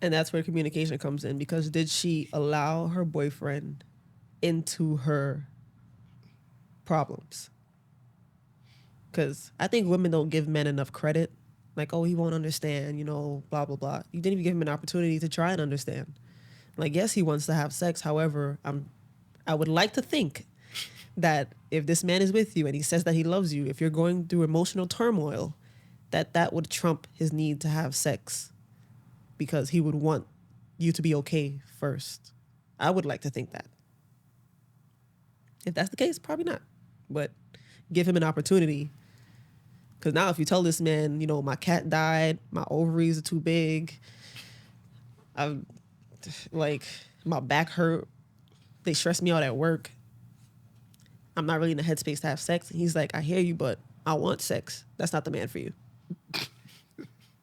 And that's where communication comes in, because did she allow her boyfriend into her problems? Because I think women don't give men enough credit. Like, oh, he won't understand, you know, blah, blah, blah. You didn't even give him an opportunity to try and understand. Like, yes, he wants to have sex. However, I would like to think that if this man is with you and he says that he loves you, if you're going through emotional turmoil, that would trump his need to have sex, because he would want you to be okay first. I would like to think that. If that's the case, probably not. But give him an opportunity. Because now if you tell this man, you know, my cat died, my ovaries are too big, I'm like, my back hurt, they stress me out at work, I'm not really in the headspace to have sex. And he's like, I hear you, but I want sex. That's not the man for you.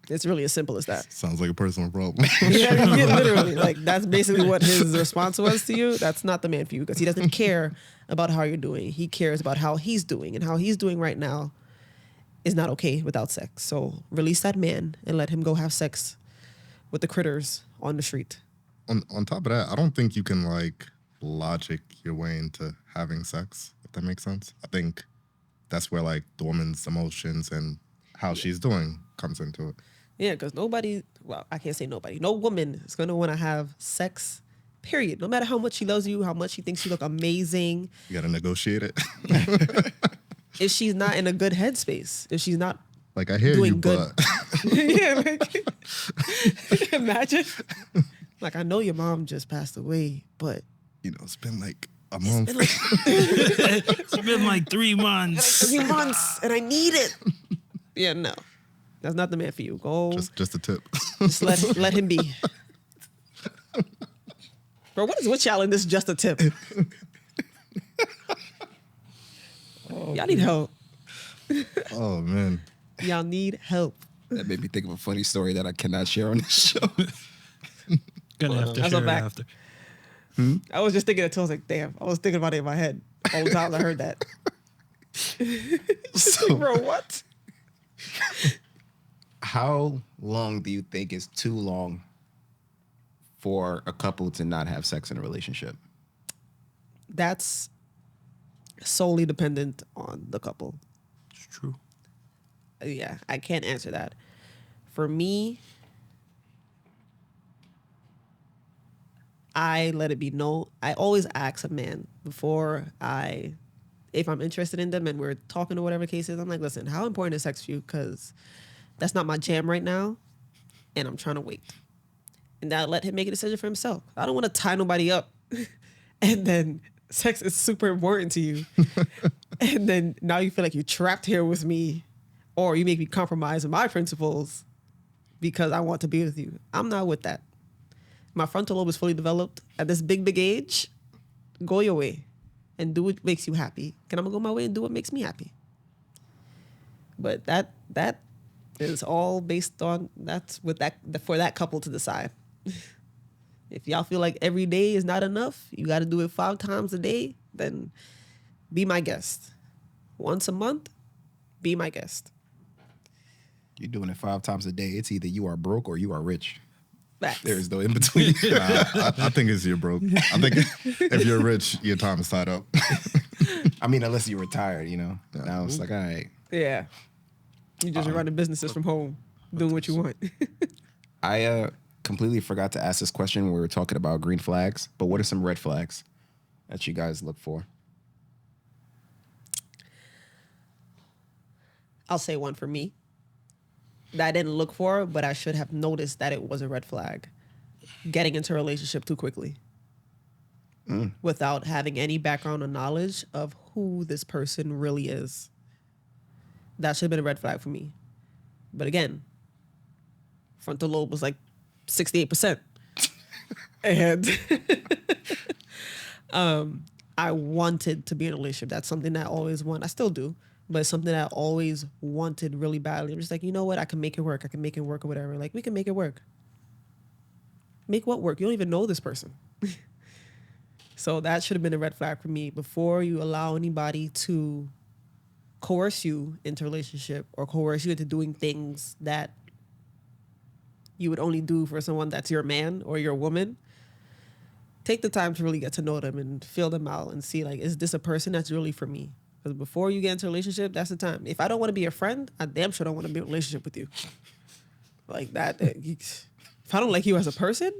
It's really as simple as that. Sounds like a personal problem. Yeah, literally. Like, that's basically what his response was to you. That's not the man for you, because he doesn't care about how you're doing. He cares about how he's doing, and how he's doing right now is not okay without sex. So release that man and let him go have sex with the critters on the street. On top of that, I don't think you can like logic your way into having sex, if that makes sense. I think that's where like the woman's emotions and how she's doing comes into it. Yeah, because nobody, well, I can't say nobody. No woman is going to want to have sex, period. No matter how much she loves you, how much she thinks you look amazing. You got to negotiate it. If she's not in a good headspace, if she's not Like, I hear doing you, good. but Yeah, like, imagine. Like, I know your mom just passed away, but you know, it's been like a month. It's been like 3 months. 3 months and I need it. Yeah, no. That's not the man for you. Go. Just a tip. Just let him be. Bro, what is with y'all in this just a tip? Y'all need help. Oh man. Y'all need help. That made me think of a funny story that I cannot share on this show. Gonna have to That's share a it fact. after. I was just thinking it too. I was like, damn. I was thinking about it in my head all the time I heard that. So, Bro, what? how long do you think is too long for a couple to not have sex in a relationship? That's solely dependent on the couple. It's true. Yeah, I can't answer that. For me, I let it be known. I always ask a man before if I'm interested in them and we're talking or whatever the case is, I'm like, listen, how important is sex for you? Because that's not my jam right now, and I'm trying to wait. And I let him make a decision for himself. I don't want to tie nobody up, and then sex is super important to you, and then now you feel like you're trapped here with me, or you make me compromise on my principles because I want to be with you. I'm not with that. My frontal lobe is fully developed at this big age. Go your way and do what makes you happy. And I'm gonna go my way and do what makes me happy. But that is all based on for that couple to decide. If y'all feel like every day is not enough, you got to do it 5 times a day, then be my guest. Once a month, be my guest. You're doing it 5 times a day. It's either you are broke or you are rich. Facts. There is no in between. I think it's you're broke. I think if you're rich, your time is tied up. I mean, unless you're retired, you know. Now it's like, all right. Yeah. You just running businesses from home, doing what you want. I completely forgot to ask this question when we were talking about green flags, but what are some red flags that you guys look for? I'll say one for me that I didn't look for, but I should have noticed that it was a red flag. Getting into a relationship too quickly without having any background or knowledge of who this person really is. That should have been a red flag for me. But again, frontal lobe was like 68%. And I wanted to be in a relationship. That's something that I always want. I still do, but it's something that I always wanted really badly. I'm just like, you know what? I can make it work. I can make it work or whatever. Like, we can make it work. Make what work? You don't even know this person. So that should have been a red flag for me. Before you allow anybody to coerce you into a relationship or coerce you into doing things that you would only do for someone that's your man or your woman, take the time to really get to know them and feel them out and see, like, is this a person that's really for me? Because before you get into a relationship, that's the time. If I don't want to be your friend, I damn sure don't want to be in a relationship with you. Like that. If I don't like you as a person,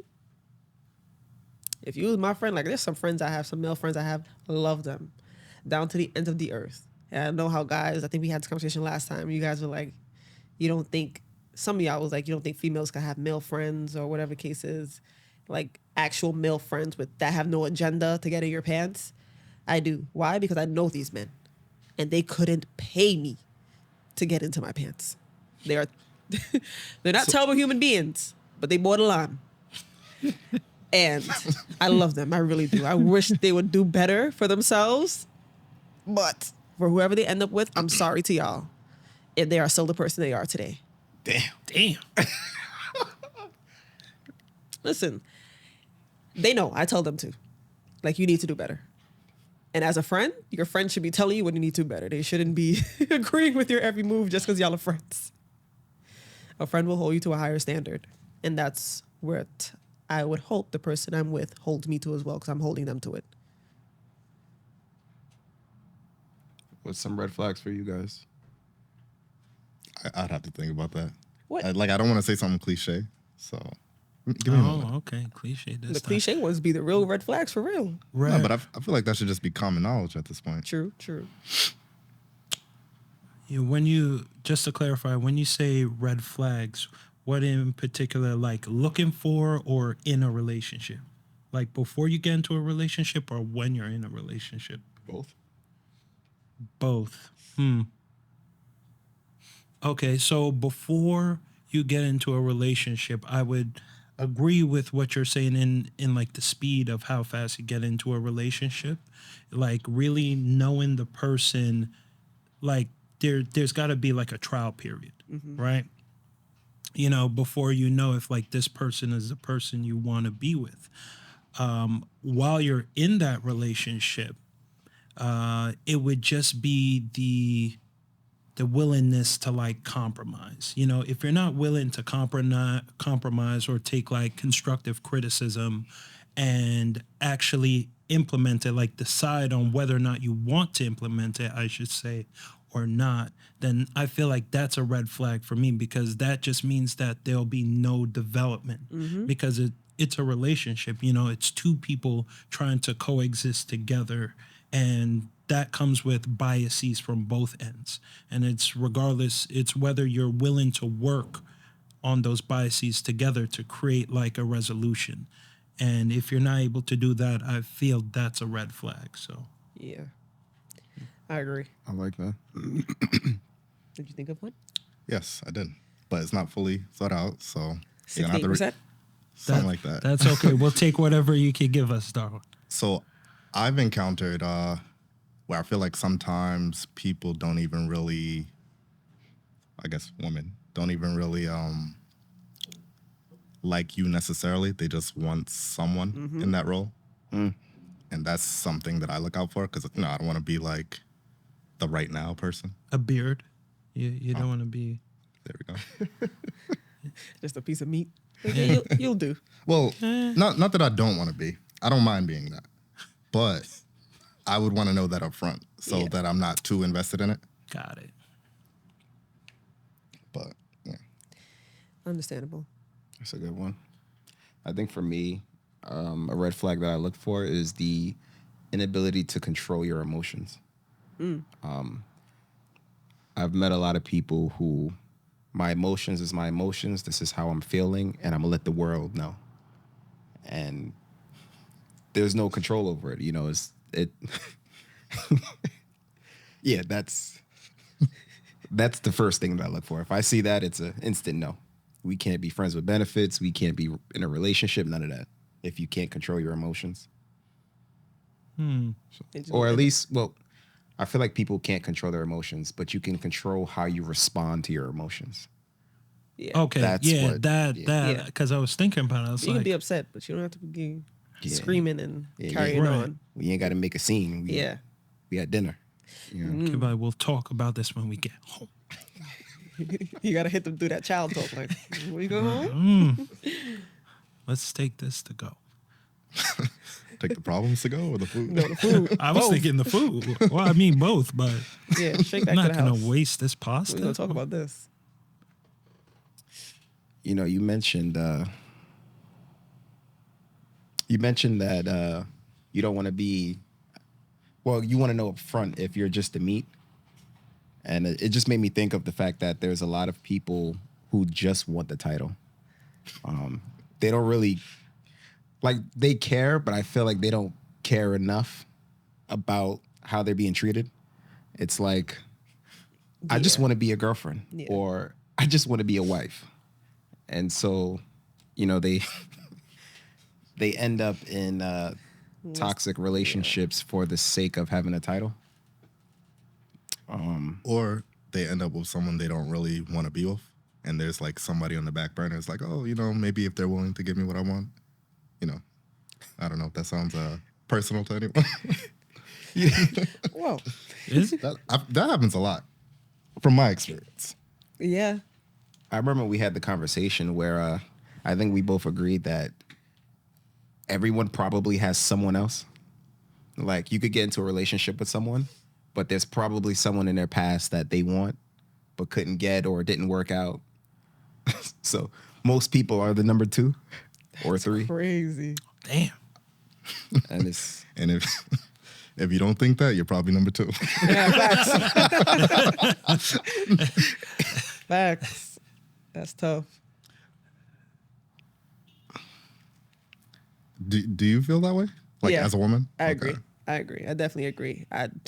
if you was my friend, like there's some friends I have, some male friends I have, love them down to the end of the earth. And I know how guys, I think we had this conversation last time. You guys were like, you don't think, some of y'all was like, you don't think females can have male friends or whatever the case is, like actual male friends that have no agenda to get in your pants. I do. Why? Because I know these men and they couldn't pay me to get into my pants. They are, they're not terrible human beings, but they borderline. And I love them. I really do. I wish they would do better for themselves. But for whoever they end up with, I'm sorry to y'all if they are still the person they are today. Damn. Listen, they know. I tell them to. Like, you need to do better. And as a friend, your friend should be telling you when you need to do better. They shouldn't be agreeing with your every move just because y'all are friends. A friend will hold you to a higher standard. And that's what I would hope the person I'm with holds me to as well, because I'm holding them to it. What's some red flags for you guys? I'd have to think about that. What? I don't want to say something cliche, so give me a moment. Oh, okay. Cliche. The cliche ones be the real red flags for real. Right. No, but I feel like that should just be common knowledge at this point. True, true. When you, just to clarify, when you say red flags, what in particular, like looking for or in a relationship? Like before you get into a relationship or when you're in a relationship? Both. Both. Okay, so before you get into a relationship, I would agree with what you're saying in like the speed of how fast you get into a relationship. Like really knowing the person, like there's got to be like a trial period, right? You know, before you know if like this person is the person you want to be with. While you're in that relationship, it would just be the willingness to like compromise. You know, if you're not willing to compromise or take like constructive criticism and actually implement it, like decide on whether or not you want to implement it, I should say, or not, then I feel like that's a red flag for me, because that just means that there'll be no development because it's a relationship. You know, it's two people trying to coexist together, and that comes with biases from both ends. And it's regardless, it's whether you're willing to work on those biases together to create like a resolution. And if you're not able to do that, I feel that's a red flag. So Yeah. I agree. I like that. Did you think of one? Yes, I did, but it's not fully thought out, so you're gonna have to 68%? something like that. that's okay. We'll take whatever you can give us, Darwin. So I've encountered where I feel like sometimes people don't even really, I guess women don't even really like you necessarily. They just want someone in that role. And that's something that I look out for, because I don't want to be like the right now person. A beard. You don't want to be. There we go. Just a piece of meat. Okay, you'll do. Well, not that I don't want to be. I don't mind being that. But I would want to know that up front so Yeah. that I'm not too invested in it. Got it. But yeah. Understandable. That's a good one. I think for me, a red flag that I look for is the inability to control your emotions. I've met a lot of people who my emotions is my emotions. This is how I'm feeling, and I'm gonna let the world know. And there's no control over it. You know, it. Yeah, that's the first thing that I look for. If I see that, it's an instant no. We can't be friends with benefits. We can't be in a relationship. None of that. If you can't control your emotions, or at least, well, I feel like people can't control their emotions, but you can control how you respond to your emotions. Yeah. Okay, That's yeah, what- that Yeah. because I was thinking about it. I was You can like, be upset, but you don't have to be Yeah. screaming and Yeah, carrying Right. on. We ain't got to make a scene. Yeah. We had dinner. You know? okay, but we'll talk about this when we get home. You gotta hit them through that child talk. Like, when you go home? Let's take this to go. Take the problems to go or the food? No, the food. I was Both. thinking the food. Well, I mean both, but Yeah, straight I'm back to not the gonna house. waste this We're pasta. gonna talk about this. You know, you mentioned that you don't want to be. Well, you want to know up front if you're just to meet. And it just made me think of the fact that there's a lot of people who just want the title. They don't really, like, they care, but I feel like they don't care enough about how they're being treated. It's like, I just Yeah. want to be a girlfriend, Yeah. or I just want to be a wife. And so, you know, they end up in toxic relationships for the sake of having a title. Or they end up with someone they don't really want to be with, and there's like somebody on the back burner. It's like, oh, you know, maybe if they're willing to give me what I want, you know, I don't know if that sounds personal to anyone. Whoa. Is it? that happens a lot, from my experience. Yeah. I remember we had the conversation where I think we both agreed that everyone probably has someone else. Like, you could get into a relationship with someone, but there's probably someone in their past that they want but couldn't get or didn't work out. So most people are the number 2 or 3. Crazy. Damn. And it's And if if you don't think that, you're probably number 2. Yeah, facts. Facts. That's tough. Do you feel that way? Like, Yeah, as a woman? I Okay. agree. I agree. I definitely agree. Man.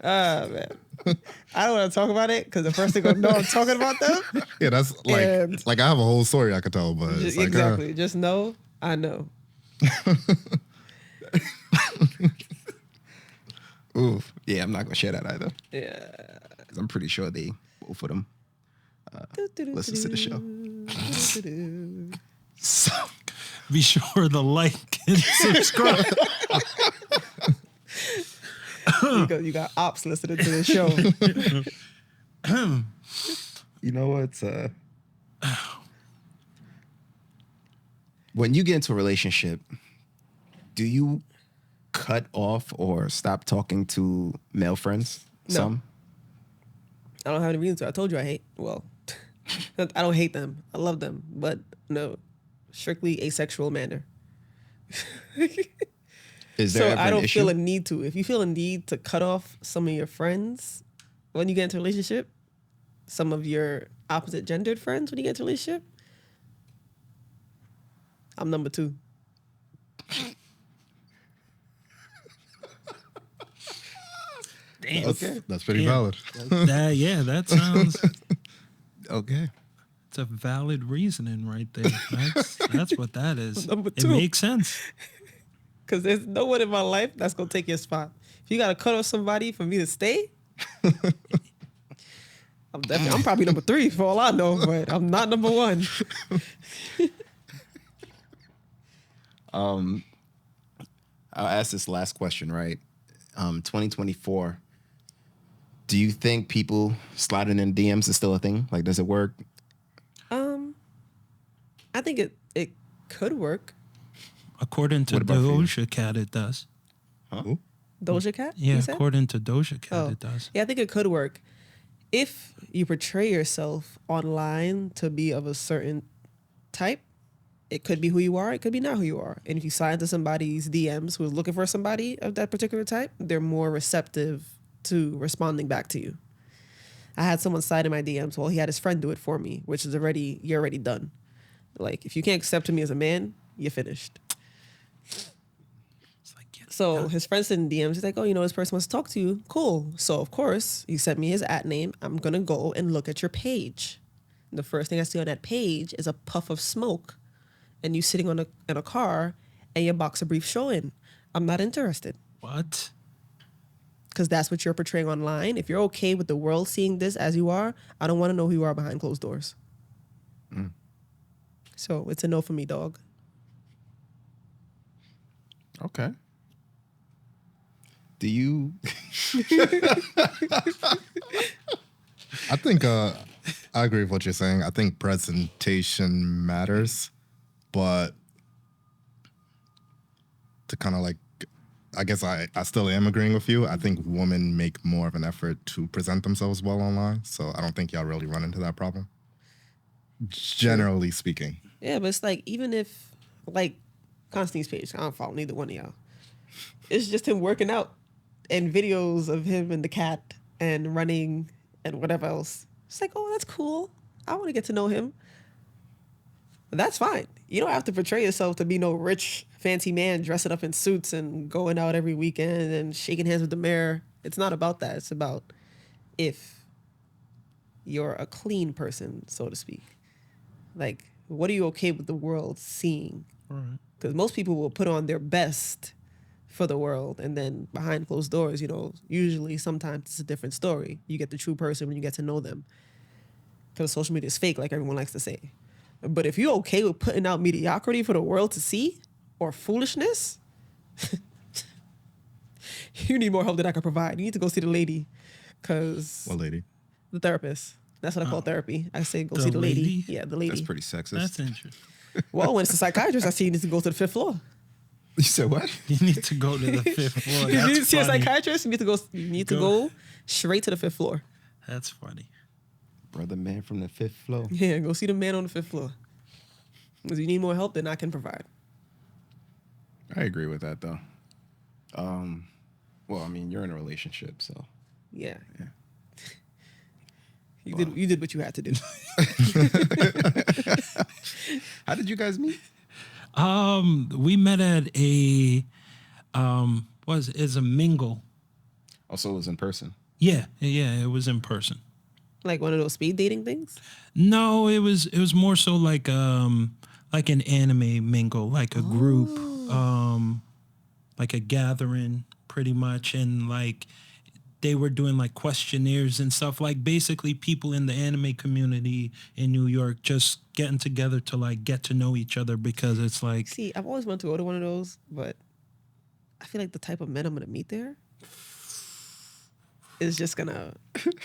I don't want to talk about it because the first thing I know I'm talking about them. Yeah, that's like And- like I have a whole story I could tell, but it's like Exactly. Just know I know. oof. Yeah, I'm not gonna share that either. Yeah. 'Cause I'm pretty sure they both of them listen to the show. So Be sure to like and subscribe. You got ops listening to the show. you know what? When you get into a relationship, do you cut off or stop talking to male friends? No. Some? I don't have any reason to. I told you I hate. Well, I don't hate them. I love them, but no, strictly asexual manner. Is there So ever I an don't issue? feel a need to. If you feel a need to cut off some of your friends when you get into a relationship, some of your opposite gendered friends when you get into a relationship, I'm number 2. Damn. that's pretty Yeah. valid. That sounds. Okay. It's a valid reasoning right there. That's what that is. Number It 2. makes sense. Because there's no one in my life that's going to take your spot. If you got to cut off somebody for me to stay, I'm probably number 3 for all I know, but I'm not number 1. I'll ask this last question, right? 2024. Do you think people sliding in DMs is still a thing? Like, does it work? I think it could work. According to What about for you? Doja Cat, it does. Ooh. Doja Cat? Yeah, you said? according to Doja Cat, Oh. it does. Yeah, I think it could work. If you portray yourself online to be of a certain type, it could be who you are, it could be not who you are. And if you slide into somebody's DMs who's looking for somebody of that particular type, they're more receptive to responding back to you. I had someone slide in my DMs. Well, he had his friend do it for me, which is you're already done. Like, if you can't accept me as a man, you're finished. It's like, yeah, So his friend sent in DMs. He's like, oh, this person wants to talk to you. Cool. So, of course, he sent me his @name. I'm going to go and look at your page. And the first thing I see on that page is a puff of smoke and you sitting in a car and your boxer brief showing. I'm not interested. what? Because that's what you're portraying online. If you're okay with the world seeing this as you are, I don't want to know who you are behind closed doors. So it's a no for me, dog. Okay. Do you? I think I agree with what you're saying. I think presentation matters, but to kind of like, I guess I still am agreeing with you. I think women make more of an effort to present themselves well online, so I don't think y'all really run into that problem. Generally speaking. Yeah, but it's like, even if, like, Constantine's page, I don't follow neither one of y'all. It's just him working out and videos of him and the cat and running and whatever else. It's like, oh, that's cool. I want to get to know him. That's fine. You don't have to portray yourself to be no rich, fancy man dressing up in suits and going out every weekend and shaking hands with the mayor. It's not about that. It's about if you're a clean person, so to speak. Like, what are you okay with the world seeing? Because most people will put on their best for the world, and then behind closed doors, usually sometimes it's a different story. You get the true person when you get to know them. Because social media is fake, like everyone likes to say. But if you're okay with putting out mediocrity for the world to see, or foolishness, you need more help than I can provide. You need to go see the lady, because What lady? the therapist. That's what I call therapy. I say go The see the lady. lady? Yeah, the lady. That's pretty sexist. That's interesting. Well, when it's a psychiatrist, I see you need to go to the 5th floor. You said what? You need to go to the 5th floor. You need to That's see a funny. psychiatrist. You need to go straight to the 5th floor. That's funny. Brother man from the 5th floor. Yeah, go see the man on the 5th floor. Because you need more help than I can provide. I agree with that though. Well, I mean, you're in a relationship, so Yeah. yeah. You did what you had to do. How did you guys meet? We met at a is a mingle. Also, it was in person. Yeah, it was in person. Like one of those speed dating things. No, it was more so like an anime mingle, like a group, like a gathering pretty much, and like they were doing like questionnaires and stuff, like basically people in the anime community in New York just getting together to like get to know each other, because it's like, See, I've always wanted to go to one of those, but I feel like the type of men I'm gonna meet there is just gonna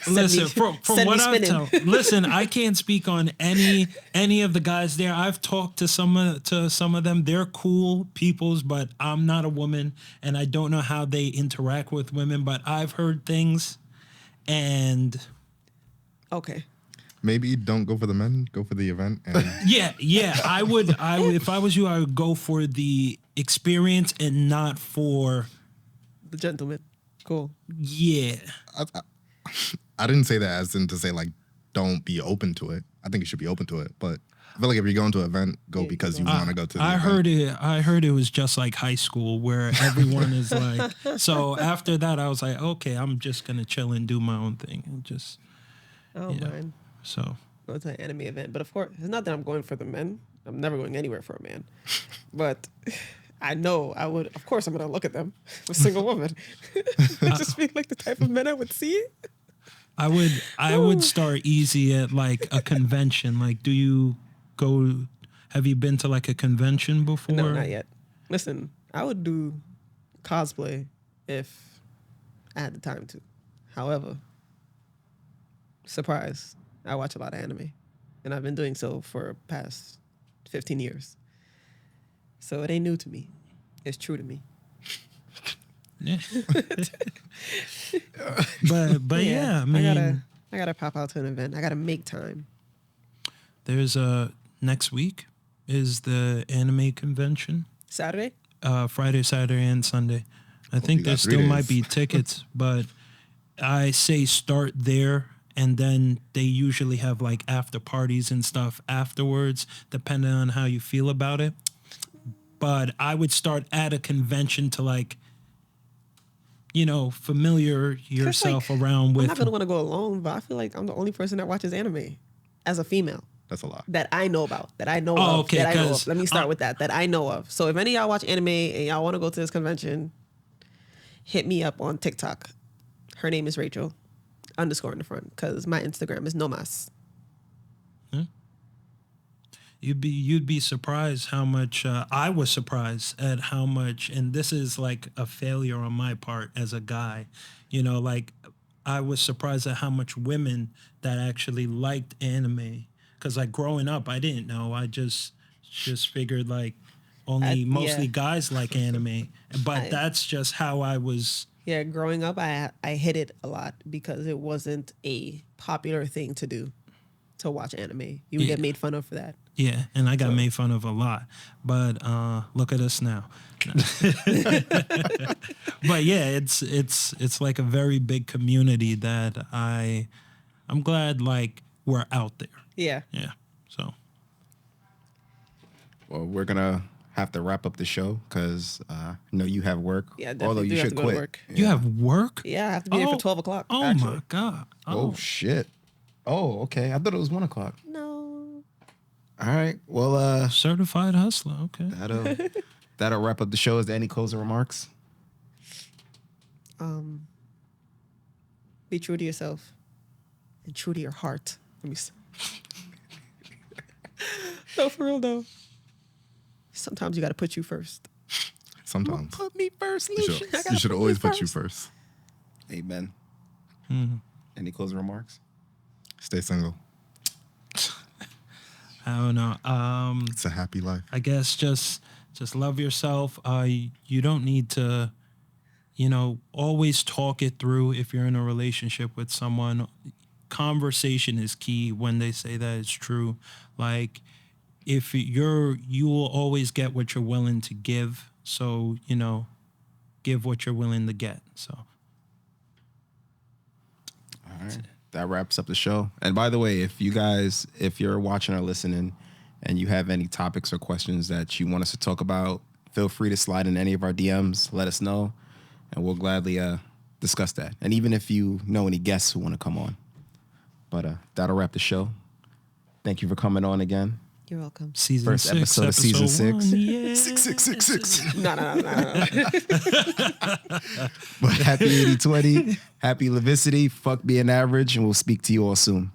listen, from send what me I've spinning. told, listen, I can't speak on any of the guys there. I've talked to some of them. They're cool peoples, but I'm not a woman, and I don't know how they interact with women. But I've heard things, and Okay. Maybe don't go for the men, go for the event. And yeah, I would if I was you, I would go for the experience and not for The gentleman. Cool. yeah. I didn't say that as in to say like don't be open to it. I think you should be open to it, but I feel like if you're going to an event, go Yeah, because you go. want to go to the I event. heard it was just like high school where everyone is like. So after that, I was like, okay, I'm just gonna chill and do my own thing, and just I don't Yeah. mind. so. Go to an anime event. But of course, it's not that I'm going for the men. I'm never going anywhere for a man. But I know I would, of course, I'm going to look at them. I'm a single woman. Just feel like the type of men I would see. I would start easy at like a convention. Like, do you go? Have you been to like a convention before? No, not yet. Listen, I would do cosplay if I had the time to. However, surprise, I watch a lot of anime. And I've been doing so for past 15 years. So it ain't new to me. It's true to me. Yeah. but yeah, I mean, I gotta pop out to an event. I gotta make time. there's next week is the anime convention. Saturday? Friday, Saturday, and Sunday. I think you there got 3 still might days. be tickets, but I say start there, and then they usually have like after parties and stuff afterwards, depending on how you feel about it. But I would start at a convention to like, familiar yourself around I'm with. not gonna want to go alone, but I feel like I'm the only person that watches anime as a female That's a lot. that I know about. That I know Oh, of. okay, That I know 'cause, of. Let me start with that. That I know of. So if any of y'all watch anime and y'all want to go to this convention, hit me up on TikTok. Her name is Rachel _ in the front, because my Instagram is Nomas. You'd be surprised how much I was surprised at how much, and this is like a failure on my part as a guy, like I was surprised at how much women that actually liked anime. Because like growing up, I didn't know. I just figured like only mostly yeah. guys like anime, but that's just how I was. Yeah, growing up, I hid it a lot because it wasn't a popular thing to do, to watch anime. You would get made fun of for that. Yeah, and I got made fun of a lot, but look at us now. But yeah, it's like a very big community that I'm glad like we're out there. Yeah. Yeah, so Well, we're gonna have to wrap up the show because I know you have work. Yeah, although definitely you do have should to go to quit. work. you have work. Yeah, I have to be there for 12 o'clock. Oh actually. my god! Oh shit. Oh, okay. I thought it was 1 o'clock. No. All right. Well, Certified hustler. Okay. that'll wrap up the show. Is there any closing remarks? Be true to yourself and true to your heart. Let me see. No, for real though. Sometimes you got to put you first. Sometimes. Put me first, You Lucius. should, you should always put you first. Amen. Any closing remarks? Stay single. I don't know. It's a happy life. I guess just love yourself. You don't need to, always talk it through if you're in a relationship with someone. Conversation is key when they say that it's true. Like if you will always get what you're willing to give. So, give what you're willing to get. So. All right. That wraps up the show. And by the way, if you're watching or listening and you have any topics or questions that you want us to talk about, feel free to slide in any of our DMs. Let us know, and we'll gladly discuss that. And even if you know any guests who want to come on. But that'll wrap the show. Thank you for coming on again. You're welcome. Season First 6, episode of season 6. 1, yeah. 6666. No. But happy 80-20, happy Levicity, fuck being average, and we'll speak to you all soon.